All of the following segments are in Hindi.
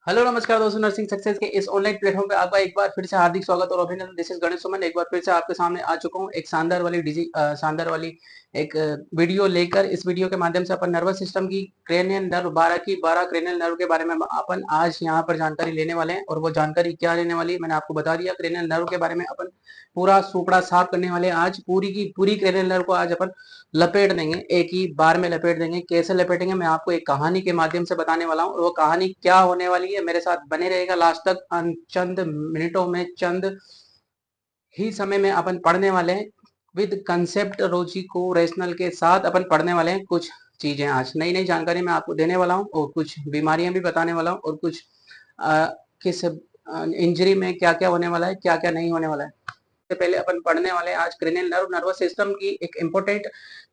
हेलो नमस्कार दोस्तों, नर्सिंग सक्सेस के इस ऑनलाइन प्लेटफॉर्म पे आपका एक बार फिर से हार्दिक स्वागत और अभिनंदन। दिस इज गणेश सुमन। एक बार फिर से आपके सामने आ चुका हूँ एक शानदार वाली एक वीडियो लेकर। इस वीडियो के माध्यम से अपन नर्वस सिस्टम की क्रेनियल नर्व 12 क्रेनियल नर्व के बारे में अपन आज यहाँ पर जानकारी लेने वाले हैं। और वो जानकारी क्या लेने वाली है मैंने आपको बता दिया। क्रेनियल नर्व के बारे में अपन पूरा सुपड़ा साफ करने वाले हैं। आज पूरी की पूरी क्रेनियल नर्व को आज अपन लपेट देंगे, एक ही बार में लपेट देंगे। कैसे लपेटेंगे मैं आपको एक कहानी के माध्यम से बताने वाला हूँ। और वो कहानी क्या होने वाली है, मेरे साथ बने रहेगा लास्ट तक। चंद मिनटों में, चंद ही समय में अपन पढ़ने वाले हैं विद कंसेप्ट रोजी को रेशनल के साथ अपन पढ़ने वाले हैं। कुछ चीजें आज नई नई जानकारी मैं आपको देने वाला हूँ और कुछ बीमारियां भी बताने वाला हूँ और कुछ किस इंजरी में क्या क्या होने वाला है, क्या क्या नहीं होने वाला है। सबसे पहले अपन पढ़ने वाले हैं आज क्रेनियल नर्व, नर्वस सिस्टम की एक इंपॉर्टेंट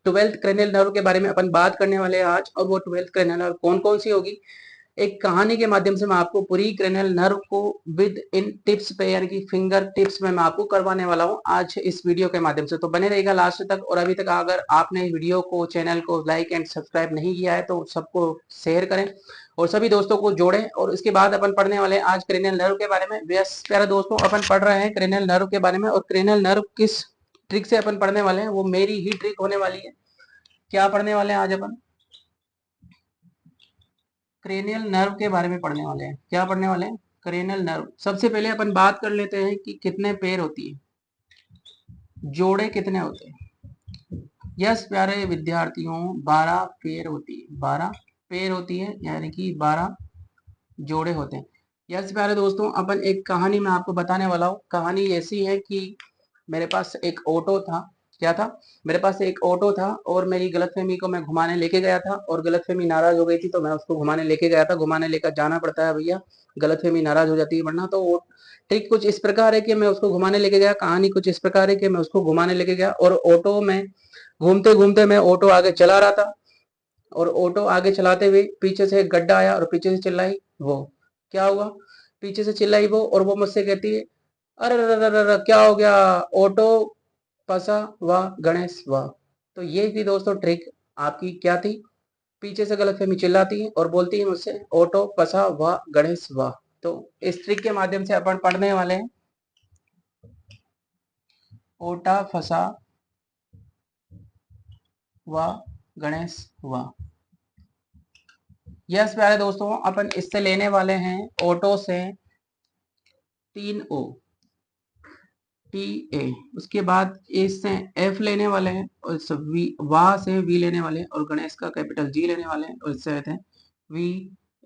12th क्रेनियल नर्व के बारे में अपन बात करने वाले हैं आज। और वो 12th क्रेनियल नर्व कौन कौन सी होगी, एक कहानी के माध्यम से मैं आपको पूरी क्रेनियल नर्व को विद इन टिप्स पे यानी कि फिंगर टिप्स में मैं आपको करवाने वाला हूं आज इस वीडियो के माध्यम से। तो बने रहेगा लास्ट तक। और अभी तक अगर आपने वीडियो को, चैनल को लाइक एंड सब्सक्राइब नहीं किया है तो सबको शेयर करें और सभी दोस्तों को जोड़ें। और इसके बाद अपन पढ़ने वाले हैं आज क्रेनियल नर्व के बारे में। बेस प्यारे दोस्तों, अपन पढ़ रहे हैं क्रेनियल नर्व के बारे में। और क्रेनियल नर्व किस ट्रिक से अपन पढ़ने वाले हैं वो मेरी ही ट्रिक होने वाली है। क्या पढ़ने वाले हैं आज अपन? क्रेनियल नर्व के बारे में पढ़ने वाले हैं। क्या पढ़ने वाले हैं? Cranial nerve. सबसे पहले अपन बात कर लेते हैं कि कितने पैर होती है, जोड़े कितने होते हैं। यस प्यारे विद्यार्थियों, 12 पैर होती है। 12 पैर होती है यानी कि 12 जोड़े होते हैं। यस प्यारे दोस्तों, अपन एक कहानी मैं आपको बताने वाला हूँ। कहानी ऐसी है कि मेरे पास एक ऑटो था। क्या था? मेरे पास एक ऑटो था और मेरी गलतफहमी को मैं घुमाने लेके गया था और गलतफहमी नाराज हो गई थी तो मैं उसको घुमाने लेके गया था। घुमाने लेकर जाना पड़ता है भैया, गलतफहमी नाराज हो जाती है वरना। तो वो ट्रिक कुछ इस प्रकार है कि मैं उसको घुमाने लेके गया। कहानी कुछ इस प्रकार है कि मैं उसको घुमाने लेके गया और ऑटो में घूमते घूमते मैं ऑटो आगे चला रहा था। और ऑटो आगे चलाते हुए पीछे से एक गड्ढा आया और पीछे से चिल्लाई वो। क्या हुआ? पीछे से चिल्लाई वो और वो मुझसे कहती है, अरे क्या हो गया? ऑटो फंसा वाह गणेश वाह। तो ये थी दोस्तों ट्रिक। आपकी क्या थी? पीछे से गलतफहमी चिल्लाती है और बोलती है मुझसे ऑटो फंसा वाह गणेश वाह। तो इस ट्रिक के माध्यम से अपन पढ़ने वाले हैं ओटा फंसा वाह गणेश वाह। यस प्यारे दोस्तों, अपन इससे लेने वाले हैं ऑटो से 3 O, टी ए। उसके बाद ए से एफ लेने वाले हैं और वी, वाह से वी लेने वाले हैं और गणेश का कैपिटल जी लेने वाले हैं और इससे रहते हैं वी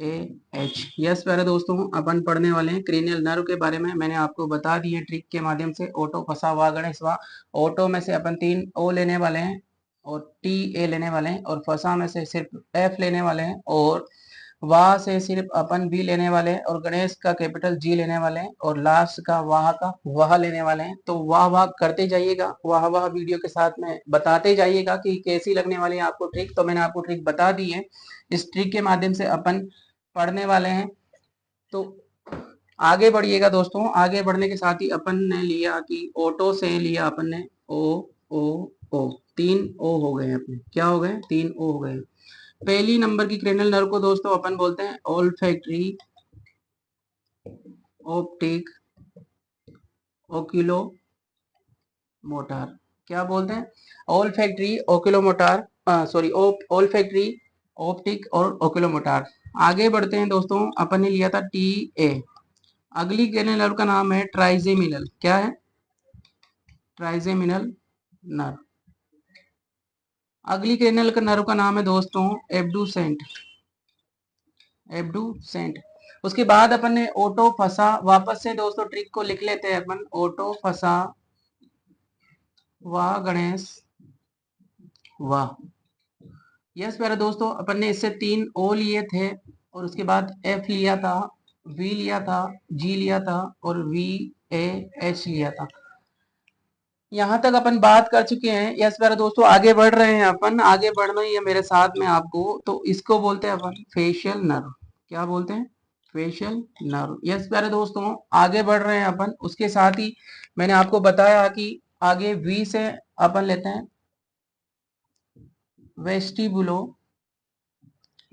ए एच। यस प्यारे दोस्तों, अपन पढ़ने वाले हैं क्रेनियल नर्व के बारे में। मैंने आपको बता दिए ट्रिक के माध्यम से। ऑटो फंसा वाह गणेश वाह। ऑटो में से अपन 3 O लेने वाले हैं और टी ए लेने वाले हैं और फंसा में से सिर्फ एफ लेने वाले हैं और वाह से सिर्फ अपन भी लेने वाले हैं और गणेश का कैपिटल जी लेने वाले हैं और लास्ट का वाह लेने वाले हैं। तो वाह वाह करते जाइएगा, वाह वाह वीडियो के साथ में बताते जाइएगा कि कैसी लगने वाली है आपको ट्रिक। तो मैंने आपको ट्रिक बता दी है। इस ट्रिक के माध्यम से अपन पढ़ने वाले हैं। तो आगे बढ़िएगा दोस्तों। आगे बढ़ने के साथ ही अपन ने लिया कि ऑटो से लिया अपन ने ओ ओ ओ। 3 O हो गए अपने। क्या हो गए? 3 O हो गए। पहली नंबर की क्रेनियल नर्व को दोस्तों अपन बोलते हैं ओल्फैक्टरी ऑप्टिक ओक्यूलो मोटार। क्या बोलते हैं? Olfactory oculomotor, sorry olfactory optic और ओक्यूलो मोटार। आगे बढ़ते हैं दोस्तों। अपन ने लिया था टी ए। अगली क्रेनियल नर्व का नाम है ट्राइजेमिनल। क्या है? Trigeminal nerve. अगली क्रेनियल का नर्व का नाम है दोस्तों एब्डुसेंट। एब्डुसेंट। उसके बाद अपन ने ऑटो फंसा। वापस से दोस्तों ट्रिक को लिख लेते हैं अपन। ऑटो फंसा वाह गणेश वाह। यस प्यारे दोस्तों, अपन ने इससे 3 O लिए थे और उसके बाद एफ लिया था, वी लिया था, जी लिया था और वी ए एच लिया था। यहाँ तक अपन बात कर चुके हैं। यस प्यारे दोस्तों, आगे बढ़ रहे हैं अपन। आगे बढ़ना ही है मेरे साथ में आपको। तो इसको बोलते हैं अपन फेशियल नर्व। क्या बोलते हैं? Facial nerve. यस प्यारे दोस्तों, आगे बढ़ रहे हैं अपन। उसके साथ ही मैंने आपको बताया कि आगे वी से अपन लेते हैं वेस्टिबुलो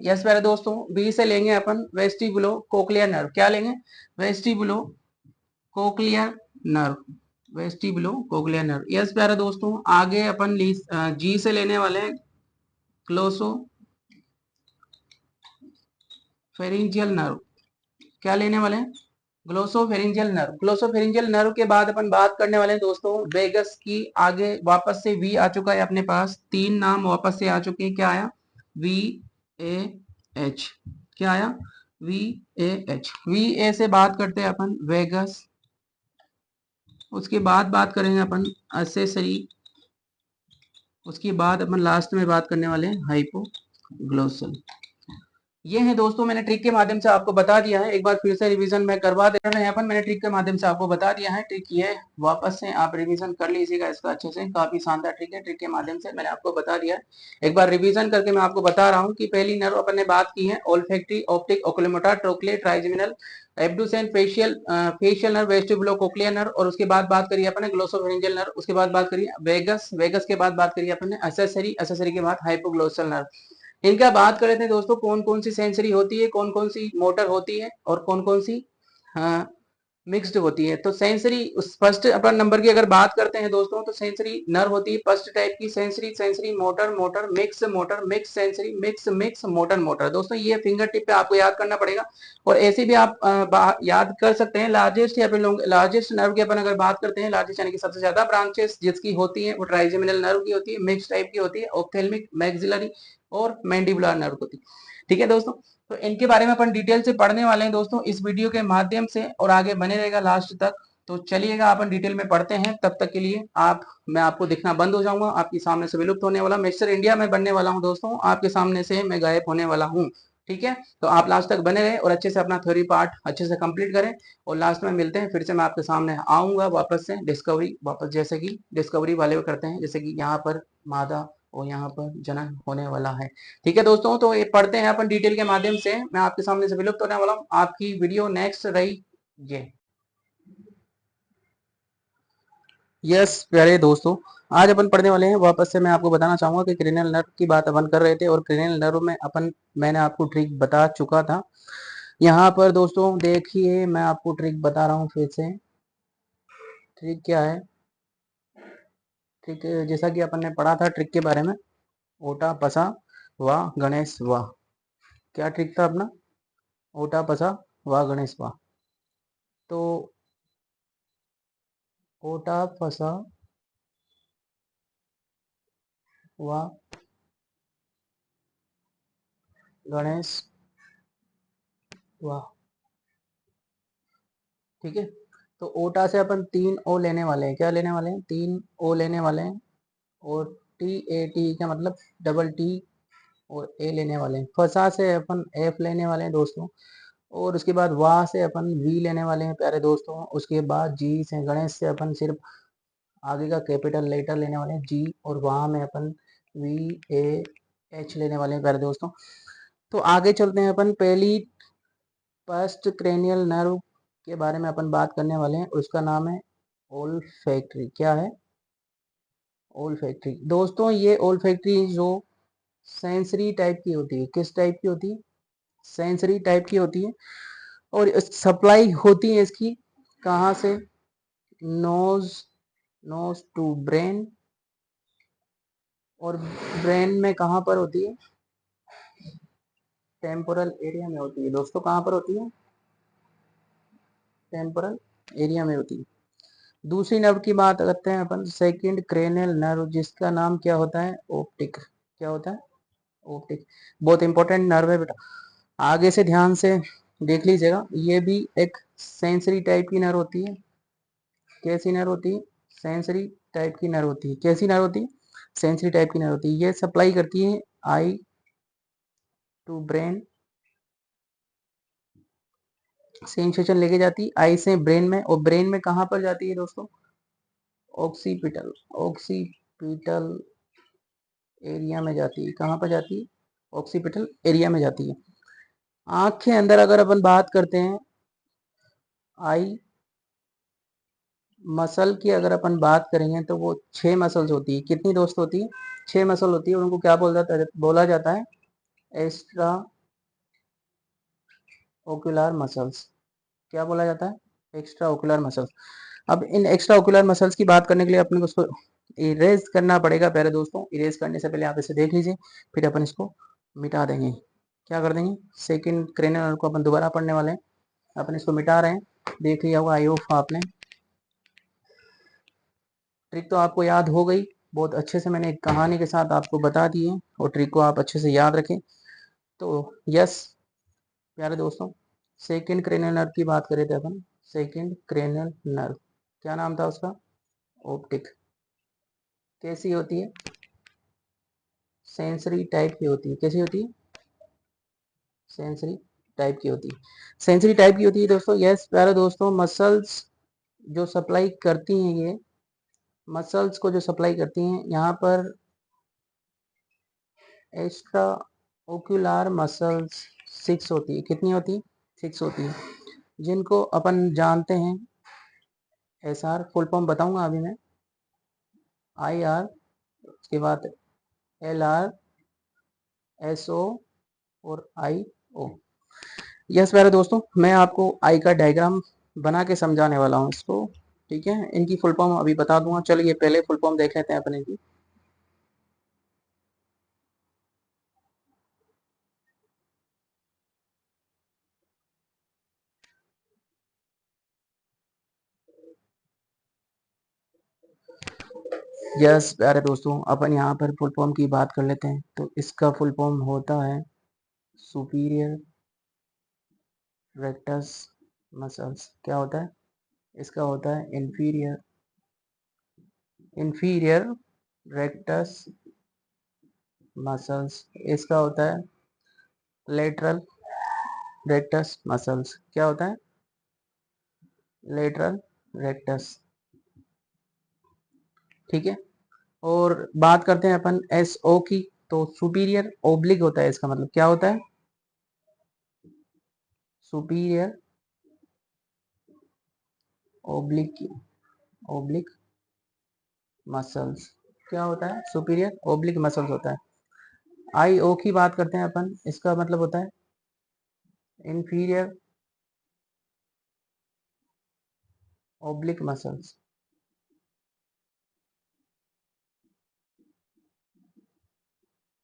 यस प्यारे दोस्तों, बी से लेंगे अपन वेस्टिबुलो कोक्लियर नर्व। क्या लेंगे? Vestibulocochlear nerve. Vestibulocochlear nerve. Yes प्यारे दोस्तों, आगे अपन जी से लेने वाले हैं ग्लोसो फेरिंजियल नर्व। क्या लेने वाले हैं? Glossopharyngeal nerve. ग्लोसोफेरिंजियल नर्व के बाद अपन बात करने वाले हैं दोस्तों वेगस की। आगे वापस से वी आ चुका है अपने पास, तीन नाम वापस से आ चुके हैं। क्या आया? V A H. क्या आया? V A H. V A से बात करते हैं अपन वेगस। उसके बाद बात करेंगे अपन एसेसरी। उसके बाद अपन लास्ट में बात करने वाले हैं हाइपोग्लोसल। ये है दोस्तों, मैंने ट्रिक के माध्यम से आपको बता दिया है। एक बार फिर से रिवीजन मैं करवा दे रहा हूँ। यहाँ पर मैंने ट्रिक के माध्यम से आपको बता दिया है। ट्रिक ये वापस से आप रिवीजन कर लीजिएगा इसका अच्छे से। काफी शानदार ट्रिक है, ट्रिक के माध्यम से मैंने आपको बता दिया है। एक बार रिवीजन करके मैं आपको बता रहा हूँ कि पहली नर्व अपन ने बात की है olfactory, optic, oculomotor, trochlear, trigeminal, abducens, facial nerve, vestibulocochlear nerve. और उसके बाद बात करिए अपन ग्लोसोफेरिंजियल नर्व। उसके बाद बात करिए वेगस। वेगस के बाद बात करिए अपन एसेसरी। एसेसरी के बाद हाइपोग्लोसल नर्व। इनका बात कर रहे थे दोस्तों कौन कौन सी सेंसरी होती है, कौन कौन सी मोटर होती है और कौन कौन सी मिक्स्ड होती है। तो सेंसरी फर्स्ट अपन नंबर की अगर बात करते हैं दोस्तों, तो सेंसरी नर्व होती है फर्स्ट टाइप की। Sensory, sensory motor, motor mix, motor mix, sensory mix, mix motor, motor. दोस्तों ये फिंगर टिप पे आपको याद करना पड़ेगा। और ऐसे भी आप याद कर सकते हैं। लार्जेस्ट या फिर लार्जेस्ट नर्व की अपन अगर बात करते हैं, लार्जेस्ट यानी कि सबसे ज्यादा ब्रांचेस जिसकी होती है वो ट्राइजेमिनल नर्व की होती है, मिक्स टाइप की होती है, ऑप्थेल्मिक, मैक्सिलरी और मैंडिबुलर नर्व होती है। ठीक है दोस्तों, तो इनके बारे में अपन डिटेल से पढ़ने वाले हैं दोस्तों इस वीडियो के माध्यम से, और आगे बने रहेगा लास्ट तक। तो चलिएगा अपन डिटेल में पढ़ते हैं। तब तक के लिए मैं आपको दिखना बंद हो जाऊंगा, आपके सामने से विलुप्त होने वाला मिस्टर इंडिया में बनने वाला हूं दोस्तों, आपके सामने से मैं गायब होने वाला हूं। ठीक है, तो आप लास्ट तक बने रहे और अच्छे से अपना थ्योरी पार्ट अच्छे से कंप्लीट करें। और लास्ट में मिलते हैं फिर से, मैं आपके सामने आऊंगा वापस से डिस्कवरी, वापस जैसे कि डिस्कवरी वाले करते हैं, जैसे कि यहाँ पर मादा और यहाँ पर जनन होने वाला है। ठीक है दोस्तों, तो ये पढ़ते हैं अपन डिटेल के माध्यम से। मैं आपके सामने से विलुप्त होने वाला हूँ। आपकी वीडियो नेक्स्ट रही ये। यस प्यारे दोस्तों, आज अपन पढ़ने वाले हैं। वापस से मैं आपको बताना चाहूंगा कि क्रेनियल नर्व की बात अपन कर रहे थे, और क्रेनियल नर्व में मैंने आपको ट्रिक बता चुका था। यहाँ पर दोस्तों देखिए, मैं आपको ट्रिक बता रहा हूँ फिर से। ट्रिक क्या है? ट्रिक जैसा कि अपन ने पढ़ा था ट्रिक के बारे में, ओटा पसा वाह गणेश वाह। क्या ट्रिक था अपना? ओटा पसा वाह गणेश वाह। तो ओटा फसा वाह गणेश वाह। ठीक है, तो ओटा से अपन तीन ओ लेने वाले हैं। क्या लेने वाले हैं? तीन ओ लेने वाले हैं। और टी ए टी का मतलब डबल टी और ए लेने वाले हैं। फसा से अपन एफ लेने वाले हैं दोस्तों। और उसके बाद वाह से अपन वी लेने वाले हैं प्यारे दोस्तों। उसके बाद जी से गणेश से अपन सिर्फ आगे का कैपिटल लेटर लेने वाले हैं जी, और वहां में अपन वी ए एच लेने वाले हैं प्यारे दोस्तों। तो आगे चलते हैं अपन पहली फर्स्ट क्रेनियल नर्व के बारे में अपन बात करने वाले हैं। उसका नाम है ओल्फैक्टरी। क्या है? ओल्फैक्टरी। दोस्तों ये ओल्फैक्टरी जो सेंसरी टाइप की होती है, किस टाइप की होती है? सेंसरी टाइप की होती है। और सप्लाई होती है इसकी कहाँ से? Nose, nose to brain. और ब्रेन में कहाँ पर होती है? टेम्पोरल एरिया में होती है दोस्तों। कहाँ पर होती है? टेम्पोरल एरिया में होती है। दूसरी नर्व की बात करते हैं अपन, सेकंड क्रेनियल नर्व, जिसका नाम क्या होता है? ऑप्टिक। क्या होता है? ऑप्टिक। बहुत इंपॉर्टेंट नर्व है बेटा, आगे से ध्यान से देख लीजिएगा। ये भी एक सेंसरी टाइप की नर्व होती है। कैसी नर्व होती है? सेंसरी टाइप की नर्व होती है। कैसी नर्व होती है? सेंसरी टाइप की नर्व होती है। ये सप्लाई करती है आई टू ब्रेन, सेंसेशन लेके जाती है आई से ब्रेन में। और ब्रेन में कहाँ पर जाती है दोस्तों? ऑक्सीपिटल, ऑक्सीपिटल एरिया में जाती है। कहाँ पर जाती है? ऑक्सीपिटल एरिया में जाती है। आंख के अंदर अगर अपन बात करते हैं, आई मसल की अगर अपन बात करेंगे, तो वो 6 मसल्स होती है। कितनी दोस्त होती है? 6 मसल होती है। और उनको क्या बोला जाता है? एक्स्ट्रा ओकुलर मसल्स, क्या बोला जाता है? Extra ocular muscles. अब इन एक्स्ट्रा ओकुलर मसल्स की बात करने के लिए अपने को उसको इरेज करना पड़ेगा पहले दोस्तों। इरेज करने से पहले आप इसे देख लीजिए, फिर अपन इसको मिटा देंगे। क्या कर देंगे? सेकंड क्रेनियल नर्व को अपन दोबारा पढ़ने वाले हैं, अपन इसको मिटा रहे हैं। देख लिया होगा आई होप आपने। ट्रिक तो आपको याद हो गई बहुत अच्छे से, मैंने एक कहानी के साथ आपको बता दी है और ट्रिक को आप अच्छे से याद रखें। तो यस प्यारे दोस्तों, सेकंड क्रेनियल नर्व की बात करें थे अपन। सेकंड क्रेनियल नर्व, क्या नाम था उसका? ऑप्टिक। कैसी होती है? सेंसरी टाइप की होती है। कैसी होती है? सेंसरी टाइप की होती है। सेंसरी टाइप की होती है दोस्तों। यस प्यारे दोस्तों, मसल्स जो सप्लाई करती हैं, ये मसल्स को जो सप्लाई करती हैं, यहाँ पर एक्स्ट्रा ओक्यूलर मसल्स 6 होती है। कितनी होती है? 6 होती है, जिनको अपन जानते हैं एस आर। फुल फॉर्म बताऊंगा अभी मैं। आई आर, उसके बाद एल आर, एस ओ और आई ओ। यस प्यारे दोस्तों, मैं आपको आई का डायग्राम बना के समझाने वाला हूँ इसको। ठीक है, इनकी फुल फॉर्म अभी बता दूंगा। चलिए पहले फुल फॉर्म देख लेते हैं अपन इनकी। यस प्यारे दोस्तों, अपन यहाँ पर फुल फॉर्म की बात कर लेते हैं। तो इसका फुल फॉर्म होता है सुपीरियर रेक्टस मसल्स। क्या होता है? इसका होता है इंफीरियर इंफीरियर रेक्टस मसल्स। इसका होता है लेटरल रेक्टस मसल्स। क्या होता है? Lateral rectus. ठीक है, और बात करते हैं अपन एस ओ की। तो सुपीरियर ओब्लिक होता है, इसका मतलब क्या होता है? Superior oblique oblique muscles. क्या होता है? सुपीरियर ओब्लिक मसल्स होता है। आई ओ की बात करते हैं अपन, इसका मतलब होता है इंफीरियर ओब्लिक मसल्स।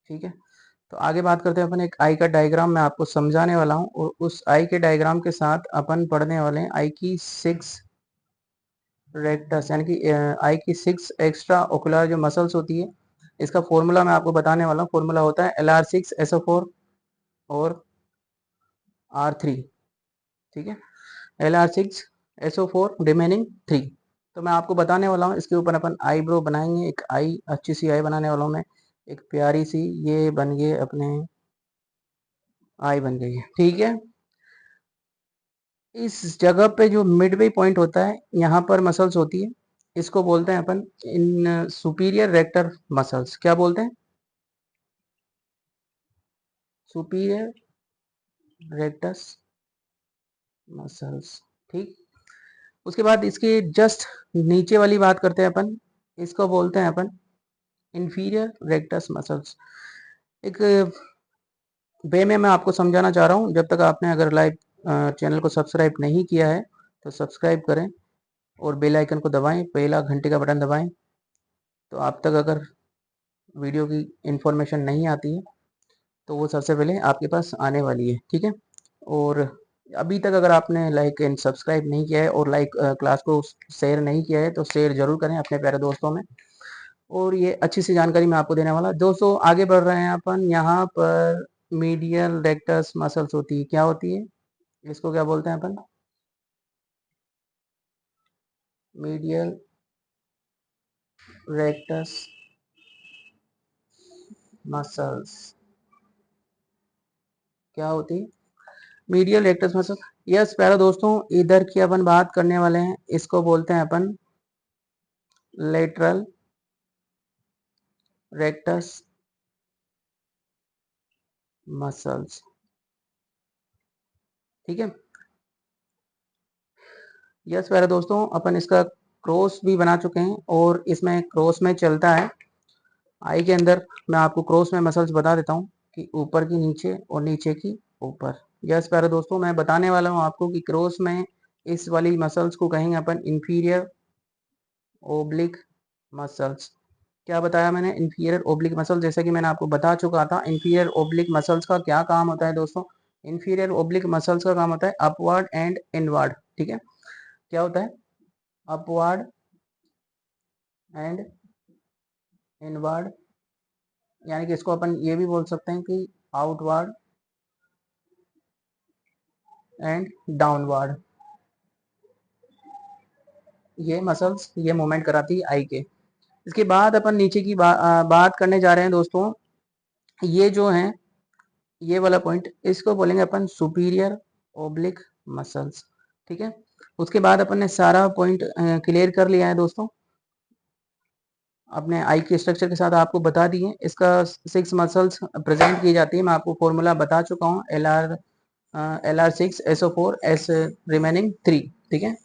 ठीक है, तो आगे बात करते हैं अपन। एक आई का डायग्राम मैं आपको समझाने वाला हूँ, और उस आई के डायग्राम के साथ अपन पढ़ने वाले हैं आई की 6 रेक्टस, यानी कि आई की 6 एक्स्ट्रा ओकुलर जो मसल्स होती है। इसका फॉर्मूला मैं आपको बताने वाला हूँ। फॉर्मूला होता है LR6SO4 और R3। ठीक है, LR6SO4 रिमेनिंग 3। तो मैं आपको बताने वाला हूँ, इसके ऊपर अपन आईब्रो बनाएंगे। एक आई, अच्छी सी आई बनाने वाला हूँ मैं, एक प्यारी सी। ये बन गए अपने, आई बन गई है। ठीक है, इस जगह पे जो मिडवे पॉइंट होता है, यहाँ पर मसल्स होती है। इसको बोलते हैं अपन इन सुपीरियर रेक्टर मसल्स। क्या बोलते हैं? Superior rectus muscles. ठीक, उसके बाद इसके जस्ट नीचे वाली बात करते हैं अपन। इसको बोलते हैं अपन इंफीरियर रेक्टस मसल्स। एक वे में मैं आपको समझाना चाह रहा हूँ। जब तक आपने अगर लाइव चैनल को सब्सक्राइब नहीं किया है तो सब्सक्राइब करें और बेल आइकन को दबाएं, पहला घंटे का बटन दबाएं। तो आप तक अगर वीडियो की इंफॉर्मेशन नहीं आती है तो वो सबसे पहले आपके पास आने वाली है। ठीक है, और अभी तक अगर आपने लाइक एंड सब्सक्राइब नहीं किया है और लाइक क्लास को शेयर नहीं किया है तो शेयर जरूर करें अपने प्यारे दोस्तों में। और ये अच्छी सी जानकारी मैं आपको देने वाला। दोस्तों आगे बढ़ रहे हैं अपन। यहाँ पर मीडियल रेक्टस मसल्स होती है। क्या होती है? इसको क्या बोलते हैं अपन? Medial rectus muscles. क्या होती है? Medial rectus muscle. यस प्यारे दोस्तों, इधर की अपन बात करने वाले हैं। इसको बोलते हैं अपन लेटरल रेक्टस मसल्स। ठीक है, यस प्यारे दोस्तों, अपन इसका क्रॉस भी बना चुके हैं, और इसमें क्रॉस में चलता है आई के अंदर। मैं आपको क्रॉस में मसल्स बता देता हूँ कि ऊपर की नीचे और नीचे की ऊपर। यस प्यारे दोस्तों, मैं बताने वाला हूँ आपको कि क्रॉस में इस वाली मसल्स को कहेंगे अपन इंफीरियर ओब्लिक मसल्स। क्या बताया मैंने? Inferior oblique muscle. जैसे कि मैंने आपको बता चुका था इंफीरियर ओब्लिक मसल्स का क्या काम होता है दोस्तों। इंफीरियर ओब्लिक मसल्स का काम होता है अपवर्ड एंड इनवर्ड। ठीक है, क्या होता है? अपवर्ड एंड इनवर्ड, यानी कि इसको अपन ये भी बोल सकते हैं कि आउटवर्ड एंड डाउनवर्ड। ये मसल्स ये मूवमेंट कराती है आई के। इसके बाद अपन नीचे की बात करने जा रहे हैं दोस्तों। ये जो है ये वाला पॉइंट, इसको बोलेंगे अपन सुपीरियर ओब्लिक मसल्स। ठीक है, उसके बाद अपन ने सारा पॉइंट क्लियर कर लिया है दोस्तों, अपने आई के स्ट्रक्चर के साथ आपको बता दिए। इसका 6 मसल्स प्रेजेंट की जाती है, मैं आपको फॉर्मूला बता चुका हूँ, LR6 SO4 S रिमेनिंग 3। ठीक है,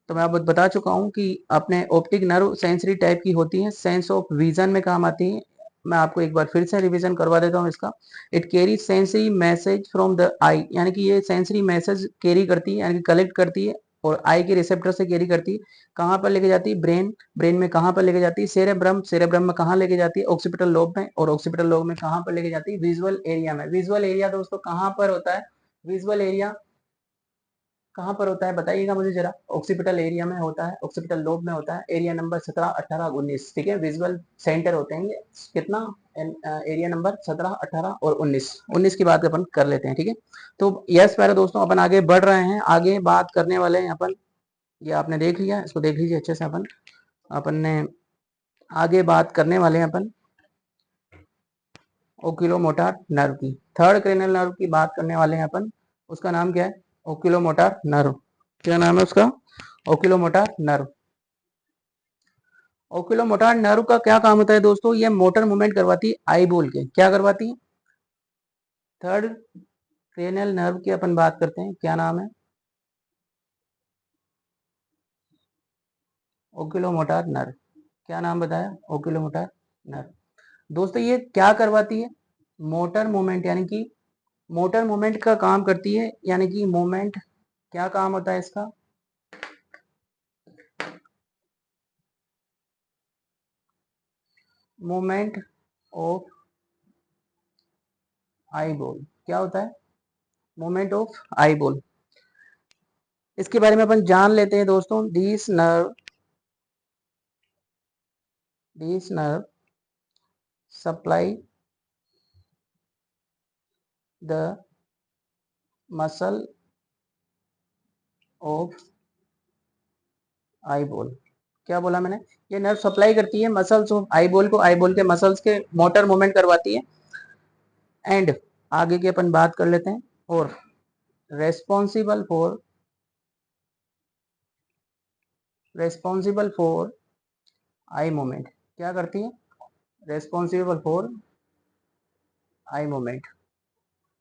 तो मैं आपको बता चुका हूँ कि अपने ऑप्टिक नर्व सेंसरी टाइप की होती है, सेंस ऑफ विजन में काम आती है। मैं आपको एक बार फिर से रिवीजन करवा देता हूँ इसका। It carry sensory message from the eye, यानी कि ये सेंसरी मैसेज कैरी करती है, यानी कि कलेक्ट करती है और आई के रिसेप्टर से कैरी करती है। कहाँ पर लेके जाती है? ब्रेन। ब्रेन में कहाँ पर लेके जाती है? सेरेब्रम। सेरेब्रम में कहाँ लेके जाती है? ऑक्सीपिटल लोब में। और ऑक्सीपिटल लोब में कहाँ पर लेके जाती है? विजुअल एरिया में। विजुअल एरिया दोस्तों कहाँ पर होता है? विजुअल एरिया कहाँ पर होता है बताइएगा मुझे जरा। ऑक्सीपिटल एरिया में होता है, ऑक्सीपिटल लोब में होता है, एरिया नंबर 17, 18, 19। ठीक है, विजुअल सेंटर होते हैं ये। कितना? एरिया नंबर 17, 18 और 19। 19 की बात अपन कर लेते हैं। ठीक है, तो यस प्यारे दोस्तों, अपन आगे बढ़ रहे हैं। आगे बात करने वाले हैं अपन, ये आपने देख लिया, इसको देख लीजिए अच्छे से। अपन अपन ने आगे बात करने वाले हैं अपन ओक्यूलोमोटर नर्व की। थर्ड क्रेनियल नर्व की बात करने वाले हैं अपन। उसका नाम क्या है? ओक्यूलोमोटर नर्व। क्या नाम है उसका? ओक्यूलोमोटर नर्व। ओक्यूलोमोटर नर्व का क्या काम होता है दोस्तों? ये मोटर मूवमेंट करवाती है आई बोल के। क्या करवाती है? थर्ड क्रेनियल नर्व की अपन बात करते हैं, क्या नाम है? ओक्यूलोमोटर नर्व। क्या नाम बताया? ओक्यूलोमोटर नर्व। दोस्तों ये क्या करवाती है? मोटर मूवमेंट, यानी कि मोटर मूवमेंट का काम करती है। यानी कि मूवमेंट, क्या काम होता है इसका? Movement of eye ball. क्या होता है? Movement of eye ball. इसके बारे में अपन जान लेते हैं दोस्तों। This nerve supply the muscle of eye ball. क्या बोला मैंने? ये नर्व सप्लाई करती है मसल्स ऑफ आई बॉल को, आई बॉल के मसल्स के मोटर मूवमेंट करवाती है। एंड आगे की अपन बात कर लेते हैं। और रेस्पॉन्सिबल फॉर आई मूवमेंट। क्या करती है? Responsible for eye movement.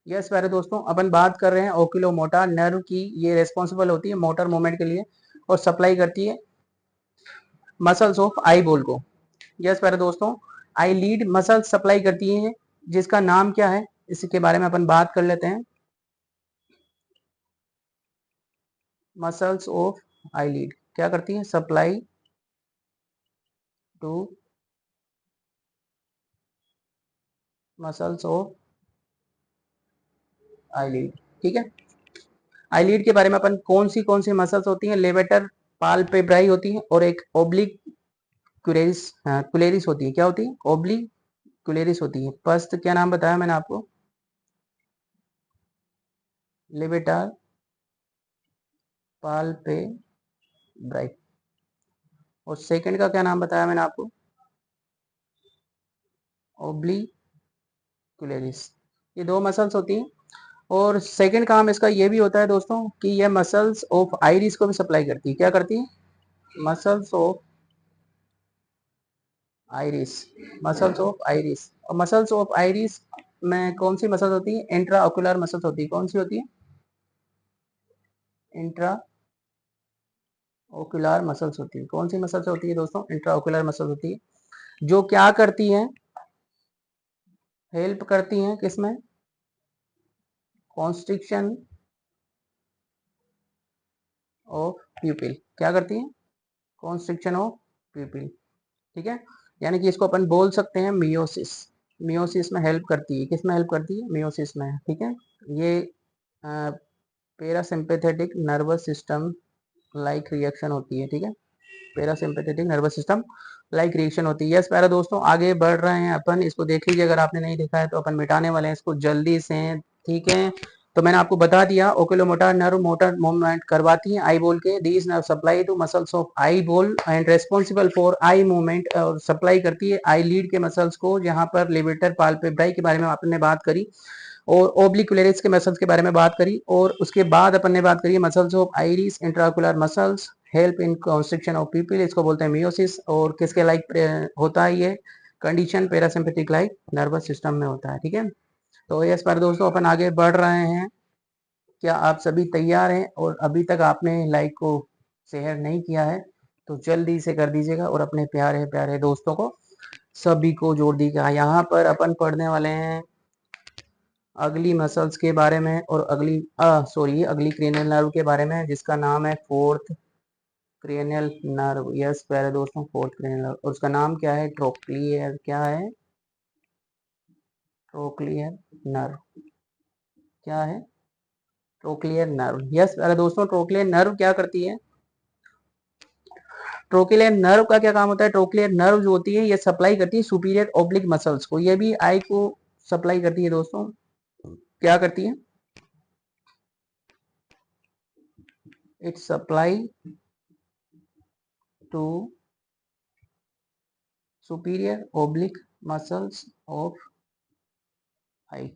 Yes प्यारे दोस्तों, अपन बात कर रहे हैं ओक्यूलोमोटर नर्व की। ये रेस्पॉन्सिबल होती है मोटर मूवमेंट के लिए और सप्लाई करती है मसल्स ऑफ आई बॉल को। यस प्यारे दोस्तों, आई लीड मसल सप्लाई करती है, जिसका नाम क्या है इसके बारे में अपन बात कर लेते हैं। मसल्स ऑफ आई लीड क्या करती है? Supply to muscles of eyelid. ठीक है, आई लीड के बारे में अपन कौन सी मसल्स होती हैं? लेवेटर पाल्पेब्राई होती है और एक ओब्लिक कुलेरिस होती है। क्या होती है? ओब्लिक कुलेरिस होती है। फर्स्ट क्या नाम बताया मैंने आपको? लेवेटर पाल्पेब्राई। और सेकंड का क्या नाम बताया मैंने आपको? ओब्लिकुलरिस। ये दो मसल्स होती हैं। और सेकंड काम इसका ये भी होता है दोस्तों कि ये मसल्स ऑफ आइरिस को भी सप्लाई करती है। क्या करती है? Muscles of iris. Muscles of iris. और मसल्स ऑफ आइरिस में कौन सी मसल्स होती है? इंट्रा ऑक्यूलर मसल्स होती है। कौन सी होती है? इंट्रा ओक्यूलर मसल्स होती है। कौन सी मसल्स होती है दोस्तों? इंट्रा ओक्यूलर मसल्स होती है, जो क्या करती हैं? हेल्प करती हैं किसमें? कॉन्स्ट्रिक्शन ऑफ प्यूपिल, क्या करती है? कॉन्स्ट्रिक्शन ऑफ प्यूपिल, ठीक है। यानी कि इसको अपन बोल सकते हैं मियोसिस। मियोसिस में हेल्प करती है, किस में हेल्प करती है? मियोसिस में, ठीक है। ये parasympathetic nervous system like reaction होती है, ठीक है। Parasympathetic nervous system like reaction होती है। यस प्यारे दोस्तों, आगे बढ़ रहे हैं अपन, इसको देख लीजिए, अगर आपने नहीं देखा है तो अपन मिटाने वाले हैं इसको जल्दी से, ठीक है। तो मैंने आपको बता दिया, ओकुलोमोटर नर्व मोटर मूवमेंट करवाती है आई बोल के। These nerve supply to muscles of eyeball and responsible for eye movement, और सप्लाई करती है आई लीड के मसल्स को, जहां पर लिवेटर पाल्पेब्राई के बारे में आपने बात करी, और ओब्लिकुलरिस के मसल्स के बारे में बात करी, और उसके बाद अपन ने बात करी muscles of iris intraocular muscles help in construction of people, इसको बोलते हैं मियोसिस। और किसके लाइक होता है ये condition? Parasympathetic like nervous system में होता है, ठीक है। तो यस पर दोस्तों अपन आगे बढ़ रहे हैं। क्या आप सभी तैयार हैं? और अभी तक आपने लाइक को शेयर नहीं किया है तो जल्दी से कर दीजिएगा, और अपने प्यारे प्यारे दोस्तों को सभी को जोड़ दीजिएगा। यहाँ पर अपन पढ़ने वाले हैं अगली मसल्स के बारे में, और अगली क्रेनियल नर्व के बारे में, जिसका नाम है फोर्थ क्रेनियल नर्व। यस प्यारे दोस्तों, फोर्थ क्रेनियल नर्व, और उसका नाम क्या है? ट्रोक्लियर, क्या है? ट्रोक्लियर नर्व, क्या है? Trochlear nerve. यस प्यारे दोस्तों, ट्रोक्लियर नर्व क्या करती है? ट्रोक्लियर नर्व का क्या काम होता है? ट्रोक्लियर नर्व जो होती है ये सप्लाई करती है सुपीरियर ओब्लिक मसल्स को, ये भी आई को सप्लाई करती है दोस्तों। क्या करती है? It supply to superior oblique muscles of eye,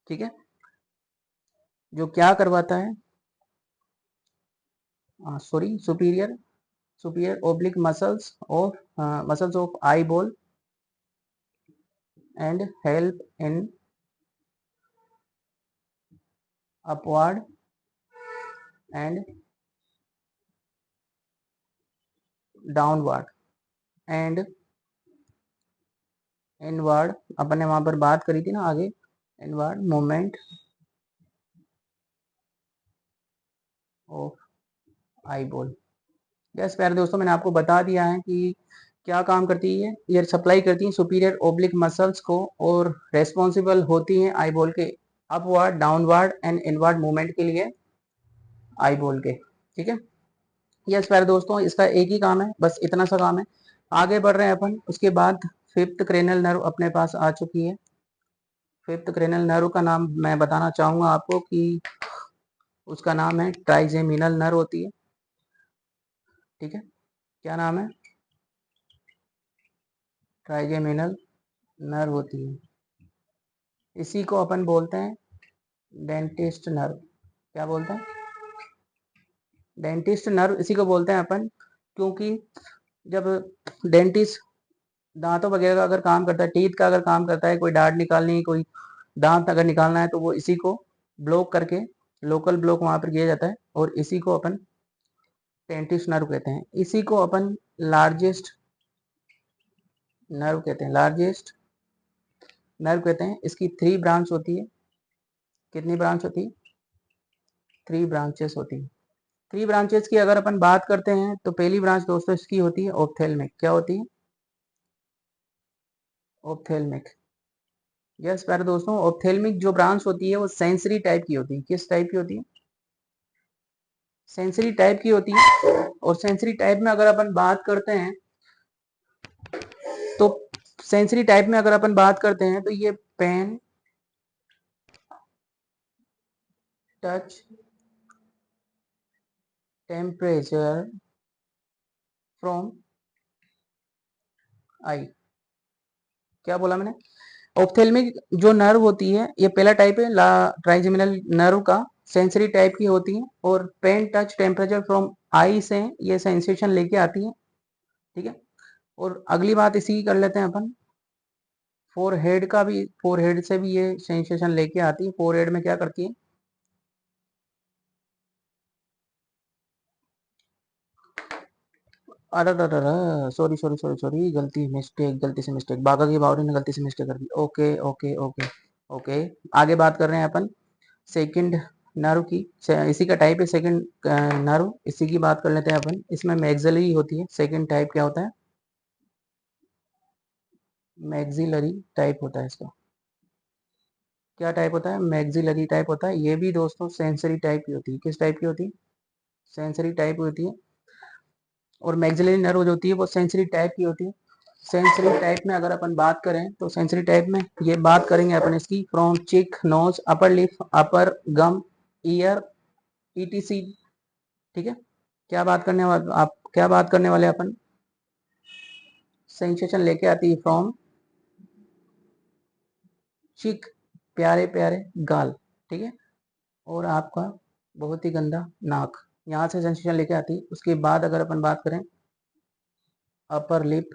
ठीक है। जो क्या करवाता है? Superior superior oblique muscles of eyeball and help in upward and downward and inward, अपन ने वहां पर बात करी थी ना आगे, inward movement of eyeball. Yes प्यारे दोस्तों, मैंने आपको बता दिया है कि क्या काम करती है। ये सप्लाई करती है सुपीरियर ओब्लिक मसल्स को, और रेस्पॉन्सिबल होती है आई बॉल के upward, downward and inward movement के लिए आई बॉल के, ठीक है। यस प्यारे दोस्तों, इसका एक ही काम है, बस इतना सा काम है। आगे बढ़ रहे हैं अपन, उसके बाद फिफ्थ क्रेनियल नर्व अपने पास आ चुकी है। फिफ्थ क्रेनियल नर्व का नाम मैं बताना चाहूंगा आपको कि उसका नाम है ट्राइजेमिनल नर्व होती है, ठीक है। क्या नाम है? ट्राइजेमिनल नर्व होती है। इसी को अपन बोलते हैं डेंटिस्ट नर्व। क्या बोलते हैं? डेंटिस्ट नर्व इसी को बोलते हैं अपन, क्योंकि जब डेंटिस्ट दांतों वगैरह का अगर काम करता है, टीथ का अगर काम करता है, कोई डार्ट निकालनी, कोई दांत अगर निकालना है, तो वो इसी को ब्लॉक करके लोकल ब्लॉक वहां पर किया जाता है, और इसी को अपन डेंटिस्ट नर्व कहते हैं। इसी को अपन लार्जेस्ट नर्व कहते हैं, लार्जेस्ट नर्व कहते हैं। इसकी 3 ब्रांच होती है। कितनी ब्रांच होती है? 3 ब्रांचेस होती है। 3 ब्रांचेस की अगर अपन बात करते हैं तो पहली ब्रांच दोस्तों इसकी होती है ऑप्थेल्मिक। क्या होती है? ऑप्थेल्मिक। यस प्यारे दोस्तों, ऑप्थेल्मिक जो ब्रांच होती है वो सेंसरी टाइप की होती है। किस टाइप की होती है? सेंसरी टाइप की होती है। और सेंसरी टाइप में अगर अपन बात करते हैं तो सेंसरी टाइप में अगर अपन बात करते हैं तो ये pain, touch, temperature from eye. क्या बोला मैंने? ऑप्थेल्मिक जो नर्व होती है ये पहला टाइप है ट्राइजेमिनल नर्व का, सेंसरी टाइप की होती है, और pain, touch, temperature from eye से ये सेंसेशन लेके आती है, ठीक है। और अगली बात इसी की कर लेते हैं अपन, फोरहेड का भी, फोरहेड से भी ये सेंसेशन लेके आती है। फोरहेड में क्या करती है? अरे सॉरी सॉरी सॉरी सॉरी, गलती से मिस्टेक, बागा की बावरी ने गलती से मिस्टेक कर दी। ओके ओके ओके ओके, आगे बात कर रहे हैं अपन। सेकंड नर्व की, इसी का टाइप है सेकंड नर्व, इसी की बात कर लेते हैं अपन। इसमें मैक्सिलरी होती है। सेकंड टाइप क्या होता है? मैक्सिलरी टाइप होता है इसका। क्या टाइप होता है? मैक्सिलरी टाइप होता है। ये भी दोस्तों सेंसरी टाइप की होती है। किस टाइप की होती है? सेंसरी टाइप की होती है। और मैक्सिलरी नर्व जो होती है वो सेंसरी टाइप की होती है। सेंसरी टाइप में अगर अपन बात करें तो सेंसरी टाइप में ये बात करेंगे अपन इसकी फ्रॉम चिक, नोज, अपर लिप, अपर गम, ईयर, ईटीसी। ठीक है। क्या बात करने वाले आप, क्या बात करने वाले अपन? सेंसेशन लेके आती है फ्रॉम चिक, प्यारे प्यारे गाल। ठीक है। और आपका बहुत ही गंदा नाक, यहाँ से सेंसेशन लेके आती है। उसके बाद अगर अपन बात करें अपर लिप,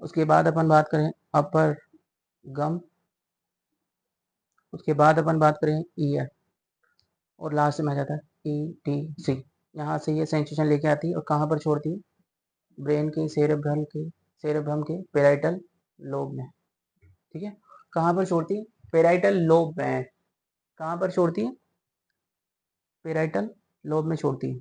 उसके बाद अपन बात करें अपर गम, उसके बाद अपन बात करें ईयर, और लास्ट में आ जाता है ई टी सी। यहाँ से ये सेंसेशन लेके आती है और कहाँ पर छोड़ती है? ब्रेन के सेरेब्रम के, सेरेब्रम के पेराइटल लोब में। ठीक है। कहाँ पर छोड़ती है? पेराइटल लोब में। कहाँ पर छोड़ती है? पेराइटल लोब में छोड़ती है।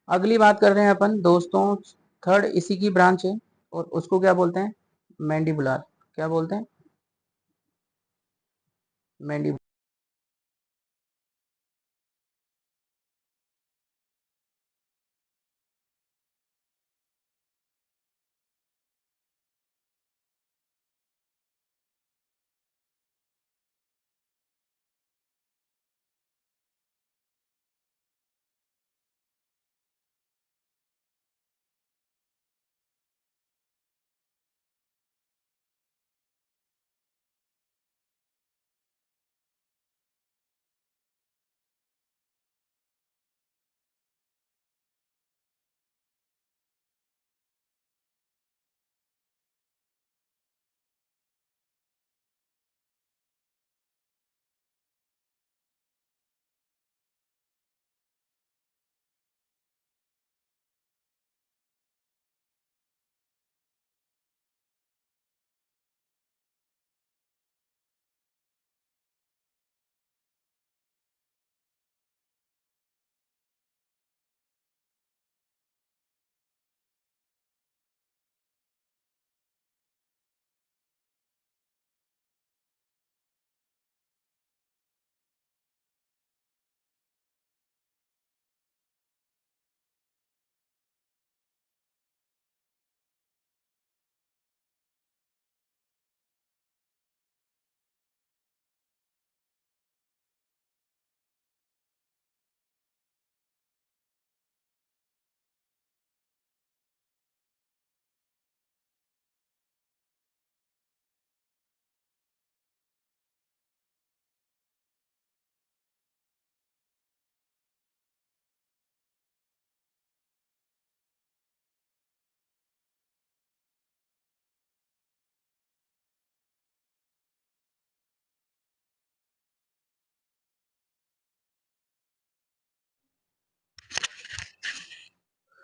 अगली बात कर रहे हैं अपन दोस्तों, थर्ड इसी की ब्रांच है और उसको क्या बोलते हैं? मैंडिबुलर। क्या बोलते हैं? मैंडिबुलर।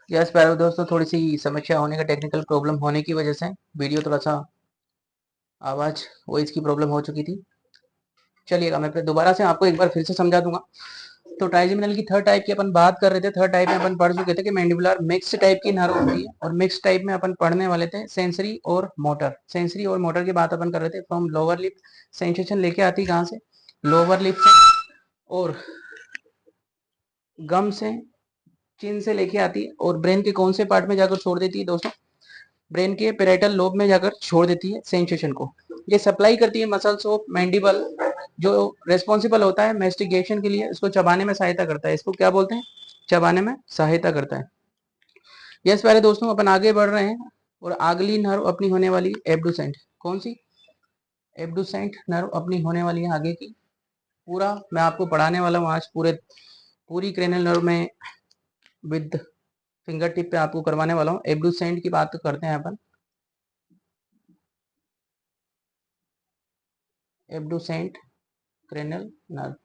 यस पैरो दोस्तों, थोड़ी सी समस्या होने का, टेक्निकल प्रॉब्लम होने की वजह से वीडियो थोड़ा सा आवाज वॉइस की प्रॉब्लम हो चुकी थी। चलिएगा मैं फिर दोबारा से आपको एक बार फिर से समझा दूंगा। तो ट्राइजेमिनल की थर्ड टाइप की अपन बात कर रहे थे। थर्ड टाइप में अपन पढ़ चुके थे कि मैंडिबुलर मिक्स टाइप की नर्व होती है, और मिक्स टाइप में अपन पढ़ने वाले थे सेंसरी और मोटर। सेंसरी और मोटर की बात अपन कर रहे थे फ्रॉम लोअर लिप। सेंसेशन लेके आती कहाँ से? लोअर लिप से, और गम से, चिन से लेके आती है, और ब्रेन के कौन से पार्ट में जाकर छोड़ देती है दोस्तों? ब्रेन के पेराइटल लोब में जाकर छोड़ देती है सेंसेशन को। ये सप्लाई करती है मसल्स ऑफ मैंडिबल, जो रेस्पॉन्सिबल होता है मेस्टिकेशन के लिए, इसको चबाने में सहायता करता है। इसको क्या बोलते हैं? चबाने में सहायता करता है। यस प्यारे दोस्तों, अपन आगे बढ़ रहे हैं और अगली नर्व अपनी होने वाली एब्डुसेंट। कौन सी? एब्डुसेंट नर्व अपनी होने वाली है आगे की। पूरा मैं आपको पढ़ाने वाला हूँ आज, पूरी क्रेनियल नर्व में विद फिंगर टिप पे आपको करवाने वाला हूँ। एब्डुसेंट की बात करते हैं अपन। एब्डुसेंट क्रेनियल नर्व।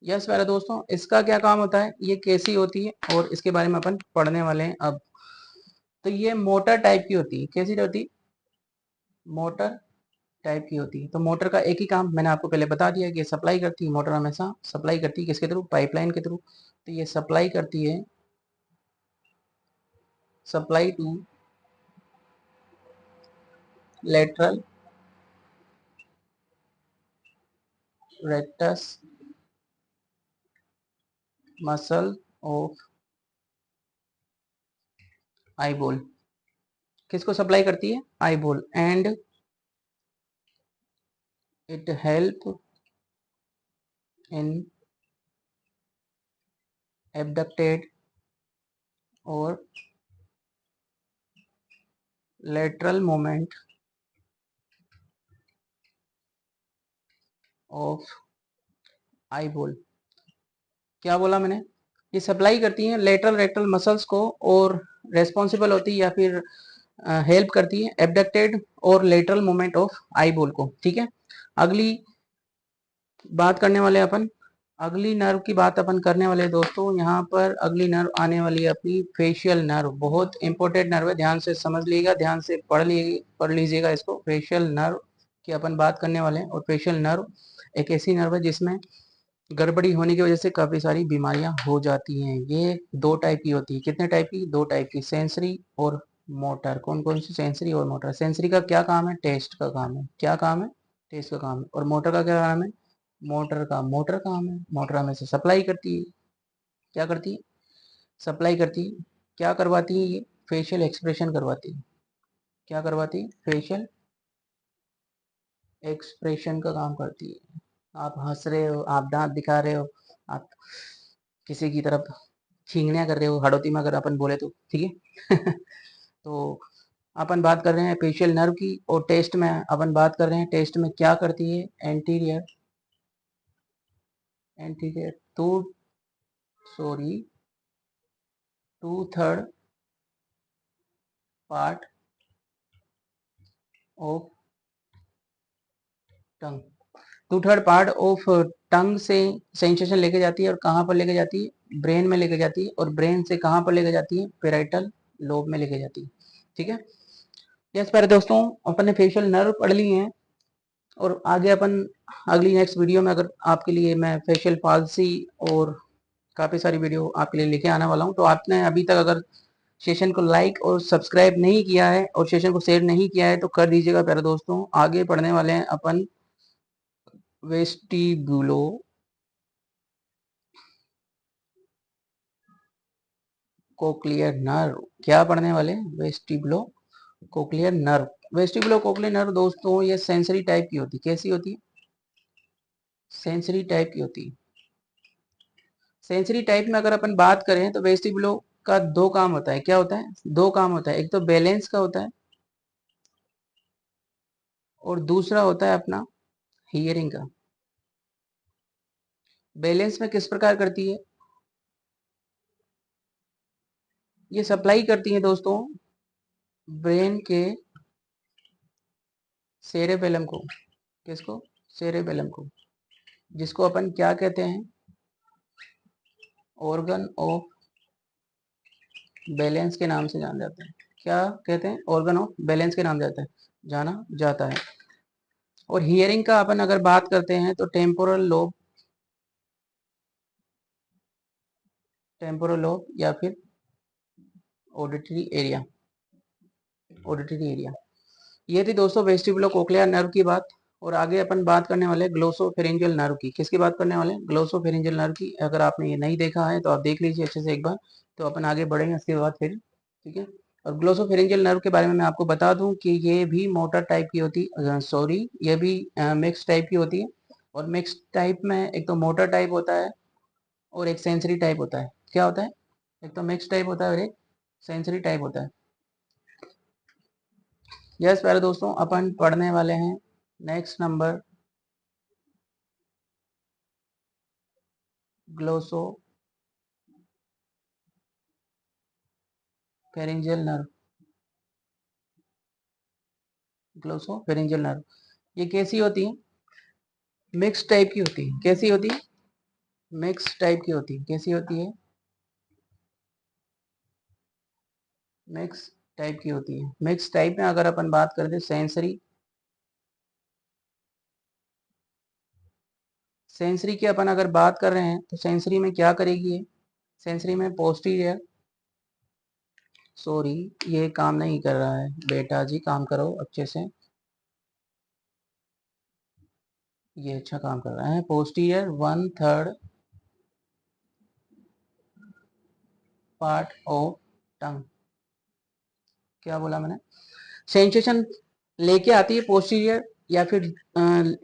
यस प्यारे दोस्तों, इसका क्या काम होता है, ये कैसी होती है, और इसके बारे में अपन पढ़ने वाले हैं अब। तो ये मोटर टाइप की होती है। कैसी होती है? मोटर टाइप की होती है। तो मोटर का एक ही काम मैंने आपको पहले बता दिया कि सप्लाई करती है। मोटर हमेशा सप्लाई करती है किसके थ्रू? पाइपलाइन के थ्रू। तो ये सप्लाई करती है, supply to lateral rectus muscle of eyeball. किसको सप्लाई करती है? Eyeball. And it help in abducted और lateral movement ऑफ आईबॉल। क्या बोला मैंने? ये सप्लाई करती हैं लेटरल रेक्टल मसल्स को और रेस्पॉन्सिबल होती है या फिर हेल्प करती है एबडक्टेड और लेटरल मूवमेंट ऑफ आईबॉल को। ठीक है, अगली बात करने वाले अपन, अगली नर्व की बात अपन करने वाले दोस्तों। यहाँ पर अगली नर्व आने वाली है अपनी फेशियल नर्व। बहुत इंपॉर्टेंट नर्व है, ध्यान से समझ लीजिएगा, ध्यान से पढ़ लीजिएगा इसको। फेशियल नर्व की अपन बात करने वाले हैं। और फेशियल नर्व एक ऐसी नर्व है जिसमें गड़बड़ी होने की वजह से काफी सारी बीमारियां हो जाती हैं। ये दो टाइप की होती है। कितने टाइप की? दो टाइप की, सेंसरी और मोटर। कौन कौन सी? सेंसरी और मोटर। सेंसरी का क्या काम है? टेस्ट का काम है। क्या काम है? टेस्ट का काम है। और मोटर का क्या काम है? मोटर काम है। मोटर हमें से सप्लाई करती है। क्या करती है? सप्लाई करती है। क्या करवाती है ये? फेशियल एक्सप्रेशन करवाती है। क्या करवाती है? फेशियल एक्सप्रेशन का काम करती है। आप हंस रहे हो, आप दांत दिखा रहे हो, आप किसी की तरफ छींगनिया कर रहे हो, हड़ोती में अगर अपन बोले तो, ठीक है। तो अपन बात कर रहे हैं फेशियल नर्व की। और टेस्ट में अपन बात कर रहे हैं, टेस्ट में क्या करती है? Anterior anterior two sorry two third part of tongue. Two third part of tongue से सेंसेशन लेके जाती है। और कहाँ पर लेके जाती है? ब्रेन में लेके जाती है। और ब्रेन से कहाँ पर लेके जाती है? पेराइटल लोब में लेके जाती है। ठीक है, यस प्यारे दोस्तों, अपन ने फेशियल नर्व पढ़ ली हैं। और आगे अपन अगली नेक्स्ट वीडियो में अगर आपके लिए मैं फेशियल पाल्सी और काफ़ी सारी वीडियो आपके लिए लेके आने वाला हूँ। तो आपने अभी तक अगर सेशन को लाइक और सब्सक्राइब नहीं किया है और सेशन को शेयर नहीं किया है तो कर दीजिएगा प्यारे दोस्तों। आगे पढ़ने वाले हैं अपन वेस्टिबुलो कोक्लियर नर्व। क्या पढ़ने वाले? वेस्टिबुलो cochlear nerve. Vestibulocochlear nerve दोस्तों ये सेंसरी टाइप की होती है। कैसी होती है? सेंसरी टाइप की होती है। सेंसरी टाइप में अगर अपन बात करें तो वेस्टिबुलो का दो काम होता है। क्या होता है? दो काम होता है। एक तो बैलेंस का होता है और दूसरा होता है अपना हियरिंग का। बैलेंस में किस प्रकार करती है? ये सप्लाई करती है दोस्तों ब्रेन के सेरेबेलम को। किसको? सेरेबेलम को, जिसको अपन क्या कहते हैं? ऑर्गन ऑफ बैलेंस के नाम से जाना जाता है। क्या कहते हैं? ऑर्गन ऑफ बैलेंस के नाम जाता है, जाना जाता है। और हियरिंग का अपन अगर बात करते हैं तो टेम्पोरल लोब या फिर ऑडिटरी एरिया। Auditory area. ये थी दोस्तों वेस्टिबुलो कोक्लियर नर्व की बात। और आगे अपन बात करने वाले ग्लोसोफेरिंजियल नर्व की। किसकी बात करने वाले? ग्लोसोफेरिंजियल नर्व की। अगर आपने ये नहीं देखा है तो आप देख लीजिए अच्छे से एक बार। तो अपन आगे बढ़ेंगे उसके बाद फिर, ठीक है। और ग्लोसोफेरिंजियल नर्व के बारे में मैं आपको बता दूं कि ये भी मोटर टाइप की होती सॉरी ये भी मिक्स टाइप की होती है। और मिक्स टाइप में एक तो मोटर टाइप होता है और एक सेंसरी टाइप होता है। क्या होता है? एक तो मिक्स टाइप होता है और एक सेंसरी टाइप होता है। यस प्यारे दोस्तों, अपन पढ़ने वाले हैं next number glosso pharyngeal nerve. Glosso pharyngeal nerve ये कैसी होती है? मिक्स टाइप की होती है। कैसी होती है? मिक्स टाइप की होती है। कैसी होती है? मिक्स टाइप की होती है। मिक्स टाइप में अगर अपन बात करते हैं सेंसरी सेंसरी की अपन अगर बात कर रहे हैं तो सेंसरी में क्या करेगी ये, सेंसरी में पोस्टीरियर, सॉरी ये काम नहीं कर रहा है बेटा जी, काम करो अच्छे से, ये अच्छा काम कर रहा है। पोस्टीरियर 1/3 पार्ट ऑफ टंग, क्या बोला मैंने, सेंसेशन लेके आती है पोस्टीरियर या फिर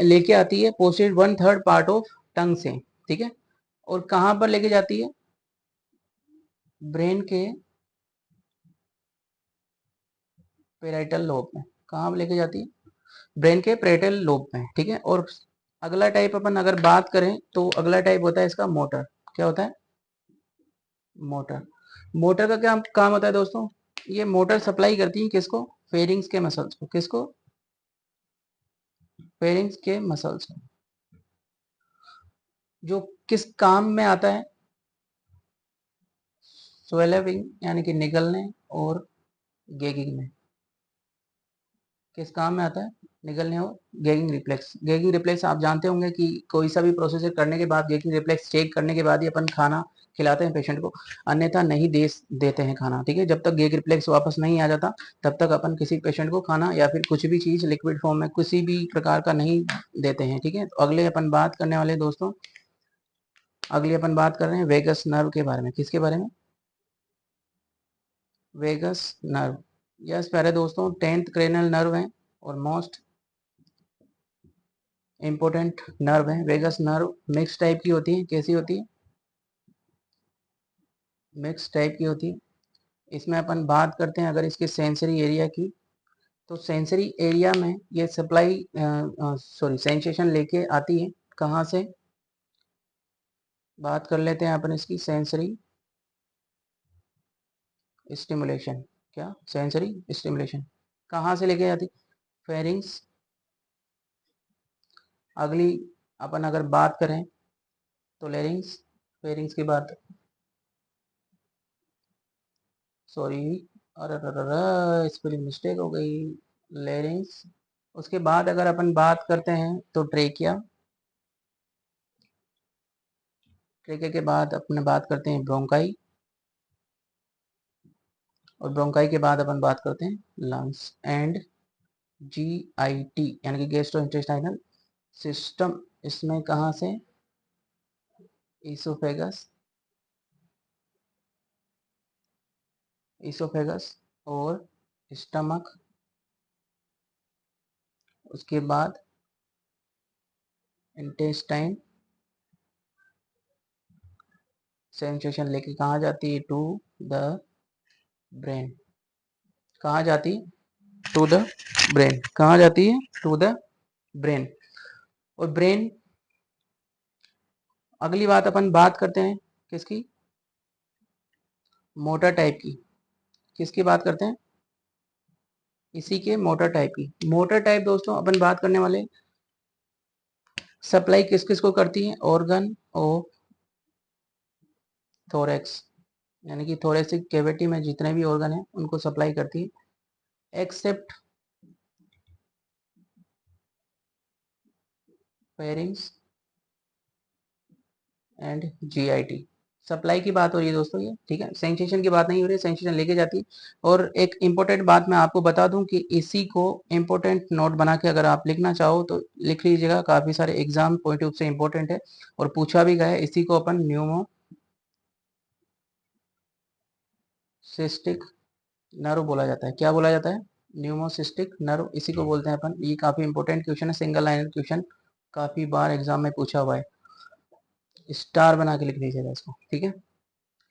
लेके आती है पोस्टीरियर 1/3 पार्ट ऑफ टंग से, ठीक है। और कहाँ पर लेके जाती है, ब्रेन के पेराइटल लोब में, कहाँ लेके जाती है, ब्रेन के पेराइटल लोब में, ठीक है। और अगला टाइप अपन अगर बात करें तो अगला टाइप होता है इसका मोटर, क्या होता है, मोटर। मोटर का क्या काम होता है दोस्तों, ये मोटर सप्लाई करती है किसको, फेरिंग्स के मसल्स को, किसको, फेरिंग्स के मसल्स को, जो किस काम में आता है, स्वेलिंग यानी कि निगलने और गैगिंग में, किस काम में आता है, निगलने और गैगिंग रिफ्लेक्स। गैगिंग रिफ्लेक्स आप जानते होंगे कि कोई सा भी प्रोसीजर करने के बाद गैगिंग रिफ्लेक्स चेक करने के बाद ही अपन खाना खिलाते हैं पेशेंट को, अन्यथा नहीं दे देते हैं खाना, ठीक है। जब तक गैग रिफ्लेक्स वापस नहीं आ जाता तब तक अपन किसी पेशेंट को खाना या फिर कुछ भी चीज लिक्विड फॉर्म में किसी भी प्रकार का नहीं देते हैं, ठीक है। तो अगले अपन बात करने वाले दोस्तों, अगली अपन बात कर रहे हैं वेगस नर्व के बारे में, किसके बारे में, वेगस नर्व। यस प्यारे दोस्तों, 10th क्रेनियल नर्व है और मोस्ट इंपोर्टेंट नर्व है। वेगस नर्व मिक्स टाइप की होती है, कैसी होती है, मिक्स टाइप की होती है। इसमें अपन बात करते हैं अगर इसके सेंसरी एरिया की, तो सेंसरी एरिया में ये सप्लाई सॉरी सेंसेशन लेके आती है, कहाँ से, बात कर लेते हैं अपन इसकी सेंसरी स्टिमुलेशन, क्या सेंसरी स्टिमुलेशन कहाँ से लेके आती, फेरिंग्स। अगली अपन अगर बात करें तो लेरिंग्स, फेरिंग्स की बात, सॉरी, अरे स्पेलिंग मिस्टेक हो गई, लेरिंग्स। उसके बाद अगर अपन बात करते हैं तो ट्रेकिया, ट्रेकिया के बाद अपन बात करते हैं ब्रोंकाई, और ब्रोंकाई के बाद अपन बात करते हैं लंग्स एंड GIT यानी कि गैस्ट्रो इंटेस्टाइनल सिस्टम। इसमें कहाँ से, इसोफेगस, इसोफेगस और स्टमक, उसके बाद इंटेस्टाइन, सेंसेशन लेके कहाँ जाती है, टू द ब्रेन, कहाँ जाती है, टू द ब्रेन, कहाँ जाती है, टू द ब्रेन। और ब्रेन, अगली बात अपन बात करते हैं किसकी, मोटर टाइप की, किसकी बात करते हैं, इसी के मोटर टाइप की। मोटर टाइप दोस्तों अपन बात करने वाले सप्लाई किस किस को करती है, ऑर्गन और थोरेक्स, यानी कि थोरेसिक कैविटी में जितने भी ऑर्गन है उनको सप्लाई करती है, except pharynx and GIT। Supply की बात हो रही है दोस्तों ये, ठीक है, सेंसेशन की बात नहीं हो रही है, सेंसेशन लेके जाती है। और एक इंपॉर्टेंट बात मैं आपको बता दूं कि इसी को इंपॉर्टेंट नोट बना के अगर आप लिखना चाहो तो लिख लीजिएगा, काफी सारे एग्जाम पॉइंट ऑफ से इंपॉर्टेंट है और पूछा भी गया है। इसी को अपन न्यूमोसिस्टिक नर्व बोला जाता है, क्या बोला जाता है, न्यूमोसिस्टिक नर्व, इसी को बोलते हैं अपन। ये काफी इंपॉर्टेंट क्वेश्चन है, सिंगल लाइन क्वेश्चन, काफी बार एग्जाम में पूछा हुआ है, स्टार बना के लिख लीजिएगा इसको, ठीक है।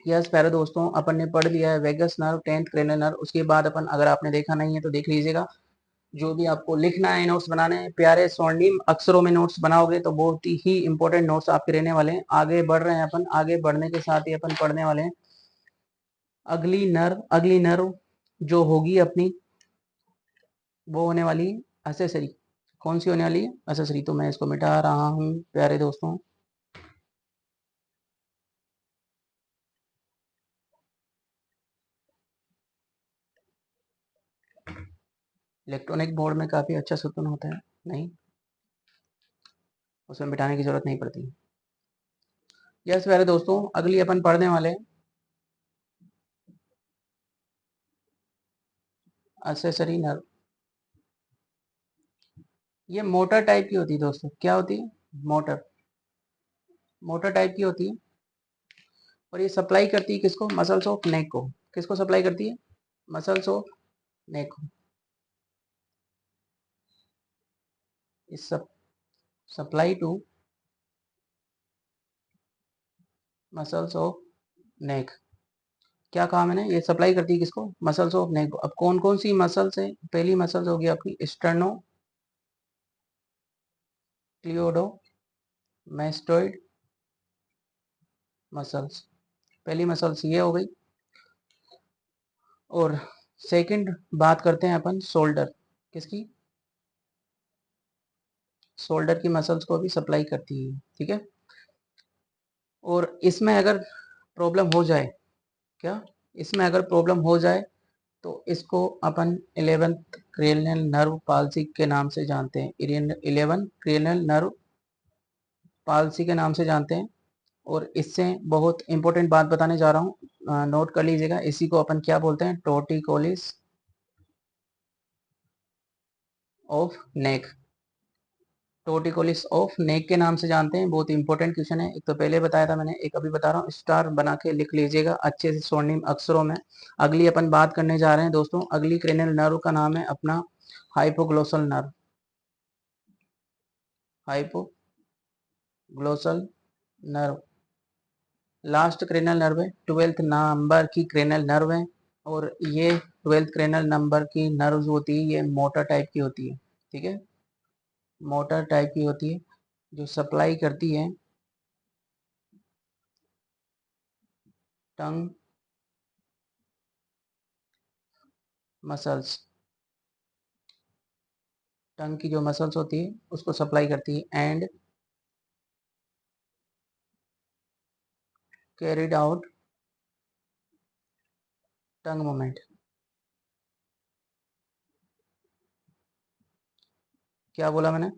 यस प्यारे दोस्तों, अपन ने पढ़ लिया है vagus nerve, 10th cranial nerve. उसके बाद अपन, अगर आपने देखा नहीं है तो देख लीजिएगा, जो भी आपको लिखना है, नोट्स बनाने हैं, प्यारे स्वर्णिम अक्षरों में नोट्स बनाओगे तो बहुत ही इंपॉर्टेंट नोट्स आपके रहने वाले हैं। आगे बढ़ रहे हैं अपन, आगे बढ़ने के साथ ही अपन पढ़ने वाले हैं अगली नर्व। अगली नर्व जो होगी अपनी वो होने वाली है असेसरी। कौन सी होने वाली है, असेसरी। तो मैं इसको मिटा रहा हूँ प्यारे दोस्तों, इलेक्ट्रॉनिक बोर्ड में काफी अच्छा सुकून होता है, नहीं उसमें बिठाने की जरूरत नहीं पड़ती। यस प्यारे दोस्तों, अगली अपन पढ़ने वाले एक्सेसरी नर्व। ये मोटर टाइप की होती है दोस्तों। क्या होती है? मोटर। मोटर टाइप की होती है और ये सप्लाई करती है किसको? मसल्स ऑफ नेक को। किसको सप्लाई करती है? मसल्स ऑफ नेक को। इस supply to muscles of neck. क्या कहा मैंने? ये सप्लाई करती है किसको? मसल्स ऑफ नेक को। अब कौन कौन सी मसल्स है? पहली मसल्स होगी आपकी स्टर्नो क्लियोडो मैस्टोइड मसल्स। पहली मसल्स ये हो गई। और सेकंड बात करते हैं अपन शोल्डर। किसकी? शोल्डर की मसल्स को भी सप्लाई करती है। ठीक है। और इसमें अगर प्रॉब्लम हो जाए, क्या इसमें अगर प्रॉब्लम हो जाए तो इसको अपन 11th क्रेनियल नर्व पाल्सी के नाम से जानते हैं। 11 क्रेनियल नर्व पाल्सी के नाम से जानते हैं। और इससे बहुत इंपॉर्टेंट बात बताने जा रहा हूँ, नोट कर लीजिएगा। इसी को अपन क्या बोलते हैं? टोर्टिकोलिस ऑफ नेक। टोर्टिकोलिस ऑफ नेक के नाम से जानते हैं। बहुत इंपॉर्टेंट क्वेश्चन है। एक तो पहले बताया था मैंने, एक अभी बता रहा हूँ। स्टार बना के लिख लीजिएगा अच्छे से स्वर्णिम अक्षरों में। अगली अपन बात करने जा रहे हैं दोस्तों, अगली क्रेनियल नर्व का नाम है अपना hypoglossal nerve. Hypoglossal nerve last cranial nerve है, 12th नंबर की क्रेनियल नर्व है। और ये 12th क्रेनियल नंबर की नर्व होती है, ये मोटर टाइप की होती है। ठीक है, मोटर टाइप की होती है जो सप्लाई करती है टंग मसल्स। टंग की जो मसल्स होती है उसको सप्लाई करती है and carried out tongue movement. क्या बोला मैंने?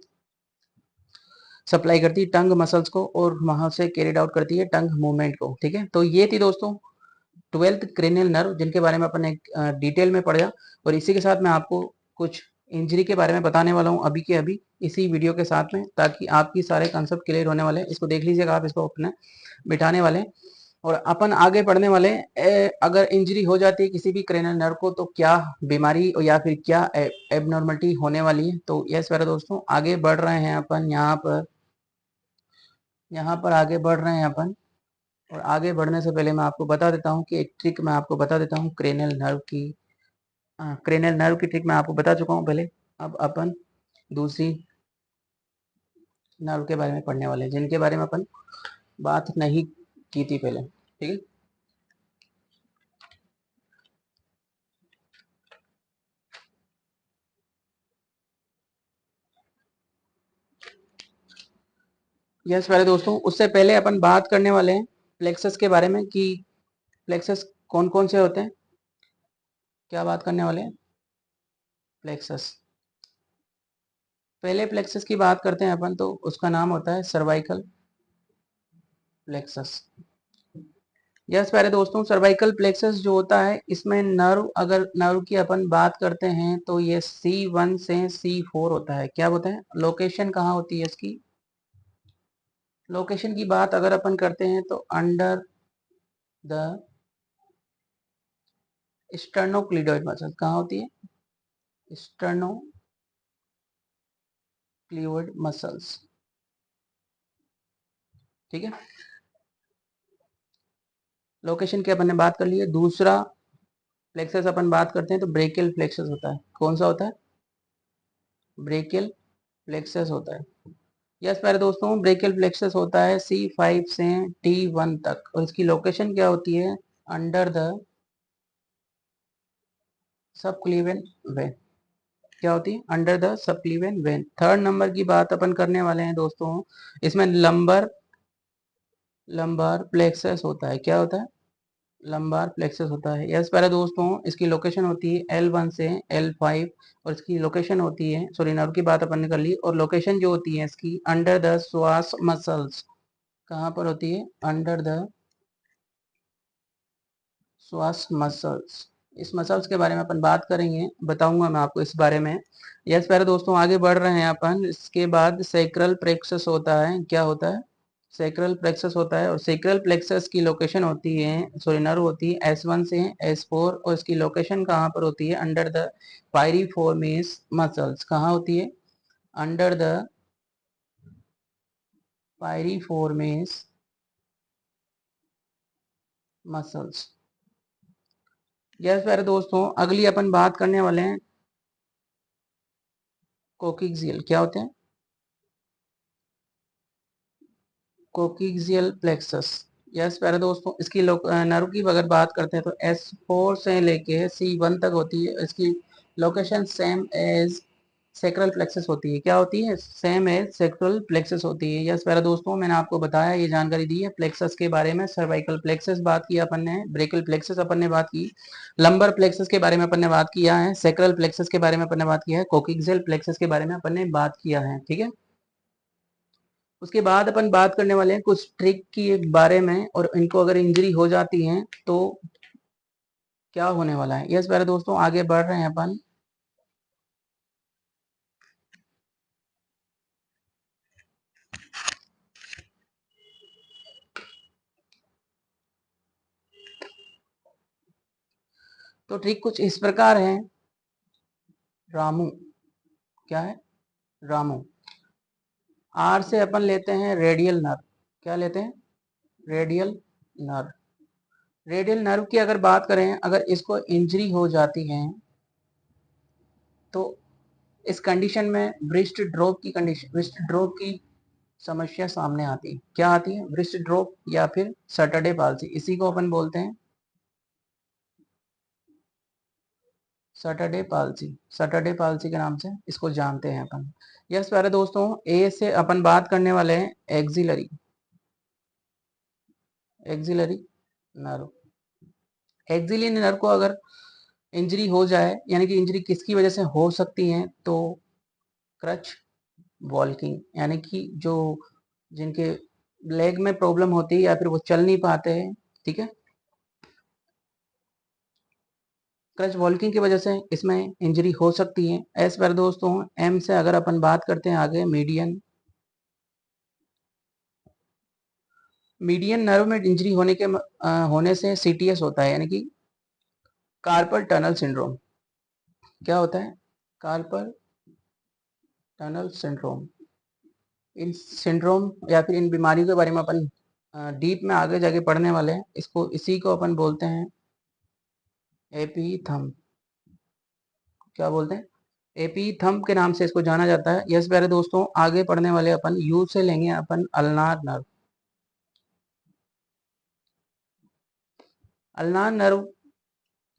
सप्लाई करती है टंग मसल्स को और वहां से कैरिड आउट करती है टंग मूवमेंट को। ठीक है, तो ये थी दोस्तों 12th क्रेनियल नर्व, जिनके बारे में अपन एक डिटेल में पढ़ा। और इसी के साथ मैं आपको कुछ इंजरी के बारे में बताने वाला हूँ अभी के अभी इसी वीडियो के साथ में, ताकि आपकी सारे कंसेप्ट क्लियर होने वाले हैं। इसको देख लीजिएगा आप, इसको अपने बिठाने वाले हैं। और अपन आगे बढ़ने वाले अगर इंजरी हो जाती है किसी भी क्रेनियल नर्व को तो क्या बीमारी या फिर क्या एबनॉर्मलिटी होने वाली है। तो यस मेरे दोस्तों, आगे बढ़ रहे हैं अपन यहाँ पर आगे बढ़ रहे हैं अपन। और आगे बढ़ने से पहले मैं आपको बता देता हूँ कि एक ट्रिक मैं आपको बता देता हूँ क्रेनियल नर्व की। क्रेनियल नर्व की ट्रिक मैं आपको बता चुका हूँ पहले। अब अपन दूसरी नर्व के बारे में पढ़ने वाले हैं, जिनके बारे में अपन बात नहीं की थी पहले। ठीक है, यस पहले दोस्तों, उससे पहले अपन बात करने वाले हैं प्लेक्सस के बारे में कि प्लेक्सस कौन कौन से होते हैं। क्या बात करने वाले हैं? प्लेक्सस। पहले प्लेक्सस की बात करते हैं अपन, तो उसका नाम होता है सर्वाइकल प्लेक्सस। यस प्यारे दोस्तों, सर्वाइकल प्लेक्सस जो होता है इसमें नर्व, अगर नर्व की अपन बात करते हैं तो ये C1 से C4 होता है। क्या होता है? लोकेशन कहाँ होती है इसकी? लोकेशन की बात अगर अपन करते हैं तो अंडर द स्टर्नोक्लिडोइड मसल। कहाँ होती है? स्टर्नोक्लिडोइड मसल्स। ठीक है, लोकेशन की अपन ने बात कर ली है। दूसरा प्लेक्सस अपन बात करते हैं तो ब्रेकियल प्लेक्सस होता है। कौन सा होता है? ब्रेकियल प्लेक्सस होता है। यस प्यारे दोस्तों, ब्रेकियल प्लेक्सस होता है C5 से T1 तक। और इसकी लोकेशन क्या होती है? Under the subclavian vein. क्या होती है? Under the subclavian vein. Third number की बात अपन करने वाले हैं दोस्तों, इसमें लंबर प्लेक्सस होता है। क्या होता है? लंबार प्लेक्सस होता है। यस प्यारे दोस्तों, इसकी लोकेशन होती है L1 से L5 और इसकी लोकेशन होती है, सॉरी नर्व की बात अपन ने कर ली, और लोकेशन जो होती है इसकी अंडर द श्वास मसल्स। कहाँ पर होती है? अंडर द श्वास मसल्स। इस मसल्स के बारे में अपन बात करेंगे, बताऊंगा मैं आपको इस बारे में। यस प्यारे दोस्तों, आगे बढ़ रहे हैं अपन। इसके बाद सैक्रल प्लेक्सस होता है। क्या होता है? सैक्रल प्लेक्सस होता है, और सैक्रल प्लेक्सस की लोकेशन होती है, सॉरी नर्व होती है S1 से S4, और इसकी लोकेशन कहाँ पर होती है? Under the piriformis muscles. कहाँ होती है? Under the piriformis muscles. Yes प्यारे दोस्तों, अगली अपन बात करने वाले हैं कोकिक्सियल। क्या होते हैं? कोकिक्सियल प्लेक्सस। यस प्यारे दोस्तों, इसकी नर्व की अगर बात करते हैं तो S4 से लेके C1 तक होती है। इसकी location same as sacral plexus होती है। क्या होती है? सेम एज सेक्रल प्लेक्सस होती है। यस प्यारे दोस्तों, मैंने आपको बताया, ये जानकारी दी है प्लेक्सस के बारे में। सर्वाइकल प्लेक्सस बात की अपन ने, ब्रेकल प्लेक्सस अपन ने बात की, लंबर प्लेक्सस के बारे में अपन ने बात किया है, सेक्रल प्लेक्सस के बारे में अपन ने बात किया है, कोकिक्सियल प्लेक्सस के बारे में अपन ने बात किया है। ठीक है, उसके बाद अपन बात करने वाले हैं कुछ ट्रिक की बारे में, और इनको अगर इंजरी हो जाती है तो क्या होने वाला है। यस प्यारे दोस्तों, आगे बढ़ रहे हैं अपन। तो ट्रिक कुछ इस प्रकार है। रामू। क्या है? रामू। आर से अपन लेते हैं रेडियल नर्व। क्या लेते हैं? Radial nerve. रेडियल नर्व की अगर बात करें, अगर इसको इंजरी हो जाती है तो इस कंडीशन में ब्रिस्ट ड्रॉप की कंडीशन, ब्रिस्ट ड्रॉप की समस्या सामने आती है। क्या आती है? ब्रिस्ट ड्रॉप या फिर सैटरडे पाल्सी। इसी को अपन बोलते हैं सैटरडे पाल्सी। सैटरडे पाल्सी के नाम से इसको जानते हैं अपन। यस प्यारे दोस्तों, ए से अपन बात करने वाले हैं axillary. Axillary nerve. Axillary nerve को अगर इंजरी हो जाए, यानी कि इंजरी किसकी वजह से हो सकती है, तो क्रच वॉल्किंग, यानी कि जो जिनके लेग में प्रॉब्लम होती है या फिर वो चल नहीं पाते हैं, ठीक है, क्रच वॉल्किंग की वजह से इसमें इंजरी हो सकती है। एस पर दोस्तों, एम से अगर अपन बात करते हैं आगे, मीडियन। मीडियन नर्व में इंजरी होने से CTS होता है, यानी कि कार्पल टनल सिंड्रोम। क्या होता है? Carpal tunnel syndrome. इन सिंड्रोम या फिर इन बीमारियों के बारे में अपन डीप में आगे जाके पढ़ने वाले हैं। इसको, इसी को अपन बोलते हैं एपीथम। क्या बोलते हैं? एपीथम के नाम से इसको जाना जाता है। यस प्यारे दोस्तों, आगे पढ़ने वाले अपन यू से लेंगे अपन अल्नार नर्व। अल्नार नर्व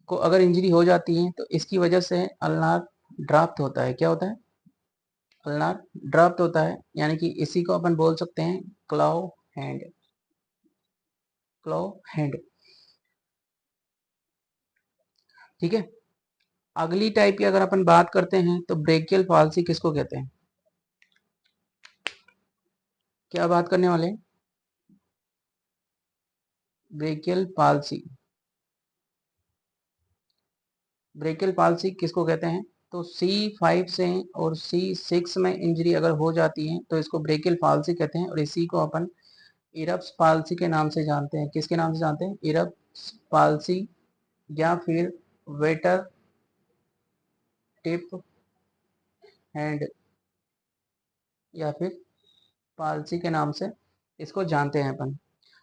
को अगर इंजरी हो जाती है तो इसकी वजह से अल्नार ड्राफ्ट होता है। क्या होता है? अल्नार ड्राफ्ट होता है, यानी कि इसी को अपन बोल सकते हैं क्लाव हैंड। Clove hand. ठीक है, अगली टाइप की अगर अपन बात करते हैं तो ब्रेकियल पाल्सी किसको कहते हैं? क्या बात करने वाले हैं? Brachial palsy. ब्रेकियल पाल्सी किसको कहते हैं? तो C5 से और C6 में इंजरी अगर हो जाती है तो इसको ब्रेकियल पाल्सी कहते हैं, और इसी को अपन इरप्स पाल्सी के नाम से जानते हैं। किसके नाम से जानते हैं? इरप्स पाल्सी, या फिर वेटर टिप हैंड, या फिर पाल्सी के नाम से इसको जानते हैं अपन।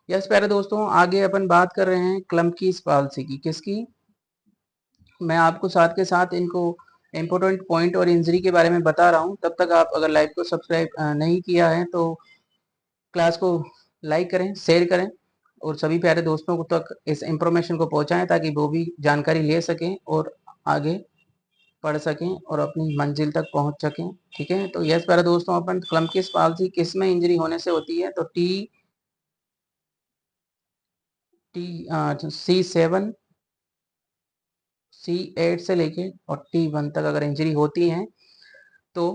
यस प्यारे दोस्तों, आगे अपन बात कर रहे हैं क्लम्पकीस पाल्सी की। किसकी? मैं आपको साथ के साथ इनको इम्पोर्टेंट पॉइंट और इंजरी के बारे में बता रहा हूँ। तब तक आप अगर लाइव को सब्सक्राइब नहीं किया है तो क्लास को लाइक करें, शेयर करें, और सभी प्यारे दोस्तों को तक इस इंफॉर्मेशन को पहुंचाएं, ताकि वो भी जानकारी ले सकें और आगे पढ़ सकें और अपनी मंजिल तक पहुंच सकें। ठीक है, तो यस प्यारे दोस्तों, अपन क्लम्पकीस पाल्सी किस में इंजरी होने से होती है? तो C7 C8 से लेके और T1 तक अगर इंजरी होती है तो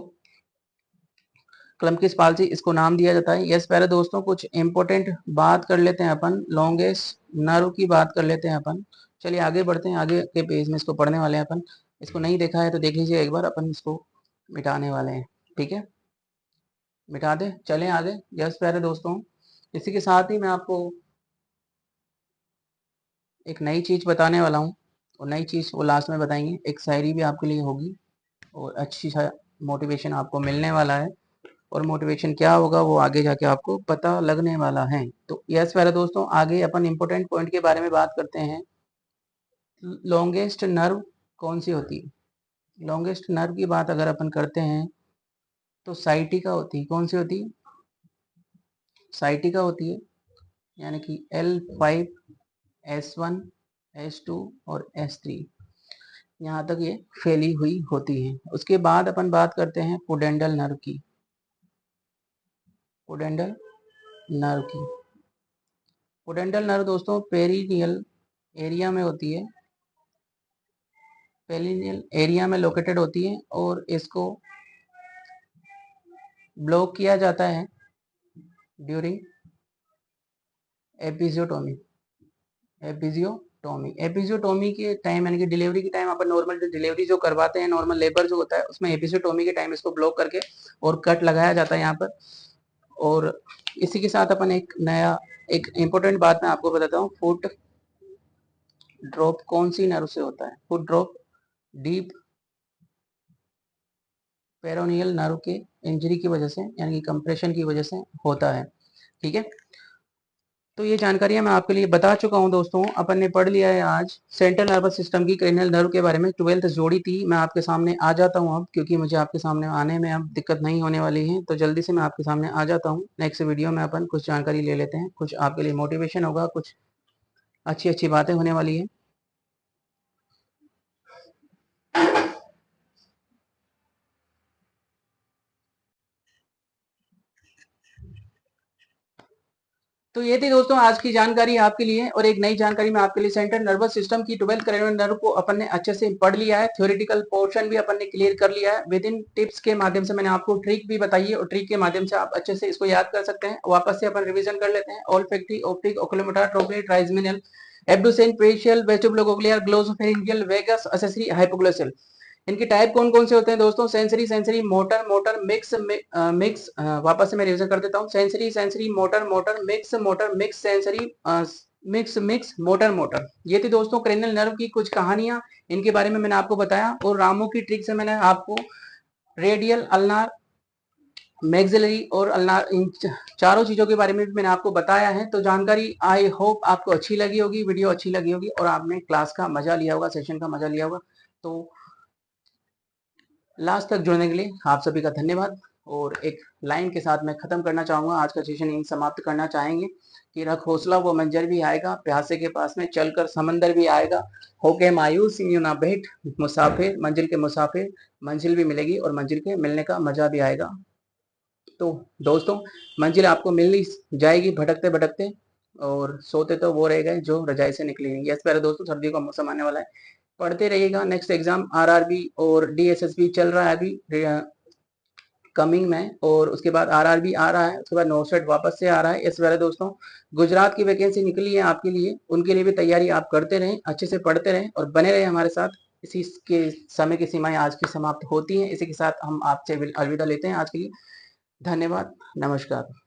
क्लम्पकिस पाल्सी इसको नाम दिया जाता है। यस प्यारे दोस्तों, कुछ इंपॉर्टेंट बात कर लेते हैं अपन, लॉन्गेस्ट नर्व की बात कर लेते हैं अपन। चलिए आगे बढ़ते हैं, आगे के पेज में इसको पढ़ने वाले हैं अपन। इसको नहीं देखा है तो देख लीजिए एक बार, अपन इसको मिटाने वाले हैं, ठीक है, मिटा दे। चलें आगे। यस प्यारे दोस्तों, इसी के साथ ही मैं आपको एक नई चीज बताने वाला हूँ, और नई चीज वो लास्ट में बताएंगे। एक शायरी भी आपके लिए होगी और अच्छी सा मोटिवेशन आपको मिलने वाला है, और मोटिवेशन क्या होगा वो आगे जाके आपको पता लगने वाला है। तो यस प्यारे दोस्तों, आगे अपन इंपॉर्टेंट पॉइंट के बारे में बात करते हैं। लॉन्गेस्ट नर्व कौन सी होती है? लॉन्गेस्ट नर्व की बात अगर अपन करते हैं तो साइटिका होती है। कौन सी होती है? साइटिका होती है, यानी कि L5 S1 S2 और S3 यहाँ तक ये फैली हुई होती है। उसके बाद अपन बात करते हैं पोडेंडल नर्व की। पोडेंडल नर्व की, पोडेंडल नर्व दोस्तों पेरिनियल एरिया में होती है, पेरिनियल एरिया में लोकेटेड होती है, और इसको ब्लॉक किया जाता है ड्यूरिंग एपिजियोटोमी। एपिजियोटोमी के टाइम, यानी कि डिलीवरी के टाइम अपन नॉर्मल डिलीवरी जो करवाते हैं, नॉर्मल लेबर जो होता है, उसमें एपिजियोटोमी के टाइम इसको ब्लॉक करके और कट लगाया जाता है यहाँ पर। और इसी के साथ अपन एक नया, एक इम्पोर्टेंट बात मैं आपको बताता हूँ। फुट ड्रॉप कौन सी नर्व से होता है? Foot drop deep peroneal nerve के इंजरी की वजह से, यानी कि कंप्रेशन की वजह से होता है, ठीक है। तो ये जानकारियां मैं आपके लिए बता चुका हूं दोस्तों। अपन ने पढ़ लिया है आज सेंट्रल नर्वस सिस्टम की क्रेनियल नर्व के बारे में। 12th जोड़ी थी, मैं आपके सामने आ जाता हूं अब, क्योंकि मुझे आपके सामने आने में अब दिक्कत नहीं होने वाली है, तो जल्दी से मैं आपके सामने आ जाता हूं। नेक्स्ट वीडियो में अपन कुछ जानकारी ले लेते हैं, कुछ आपके लिए मोटिवेशन होगा, कुछ अच्छी अच्छी बातें होने वाली है। तो ये थी दोस्तों आज की जानकारी आपके लिए, और एक नई जानकारी मैं आपके लिए सेंट्रल नर्वस सिस्टम की 12th क्रेनियल नर्व को अपन ने अच्छे से पढ़ लिया है। थ्योरेटिकल पोर्शन भी अपन ने क्लियर कर लिया है। विद इन टिप्स के माध्यम से मैंने आपको ट्रिक भी बताई है, और ट्रिक के माध्यम से आप अच्छे से इसको याद कर सकते हैं। वापस से अपन रिविजन कर लेते हैं। Olfactory, optic, oculomotor, trochlear, trigeminal, abducens, facial, vestibulocochlear, glossopharyngeal, vagus, accessory, hypoglossal. इनके टाइप कौन कौन से होते हैं दोस्तों? Sensory, sensory, motor, motor, mix, mix. वापस से मैं रिवीजन कर देता हूँ। Sensory, sensory, motor, motor, mix, motor, mix, sensory, mix, mix, motor, motor. ये थी दोस्तों क्रेनियल नर्व की कुछ कहानियां, इनके बारे में मैंने आपको बताया। और रामो की ट्रिक से मैंने आपको रेडियल, अल्नार, मैक्सिलरी और अल्नार, इन चारों चीजों के बारे में भी मैंने आपको बताया है। तो जानकारी आई होप आपको अच्छी लगी होगी, वीडियो अच्छी लगी होगी, और आपने क्लास का मजा लिया होगा, सेशन का मजा लिया होगा। तो लास्ट तक जुड़ने के लिए आप सभी का धन्यवाद। और एक लाइन के साथ मैं खत्म करना चाहूंगा, आज का सेशन यहीं समाप्त करना चाहेंगे कि रख हौसला वो मंजर भी आएगा, प्यासे के पास में चलकर समंदर भी आएगा, होके मायूस यूं ना बैठ मुसाफिर, मंजिल के मुसाफिर, मंजिल भी मिलेगी और मंजिल के मिलने का मजा भी आएगा। तो दोस्तों, मंजिल आपको मिल ही जाएगी भटकते भटकते, और सोते तो वो रह गए जो रजाई से निकले नहीं। यस प्यारे दोस्तों, सर्दियों का मौसम आने वाला है, पढ़ते रहिएगा। नेक्स्ट एग्जाम आरआरबी और डीएसएसबी चल रहा है अभी कमिंग में, और उसके बाद आरआरबी आ रहा है, उसके बाद नोसेट वापस से आ रहा है। इस वाले दोस्तों, गुजरात की वैकेंसी निकली है आपके लिए, उनके लिए भी तैयारी आप करते रहें, अच्छे से पढ़ते रहें और बने रहें हमारे साथ। इसी के समय की सीमाएं आज की समाप्त होती हैं। इसी के साथ हम आपसे अलविदा लेते हैं आज के लिए। धन्यवाद, नमस्कार।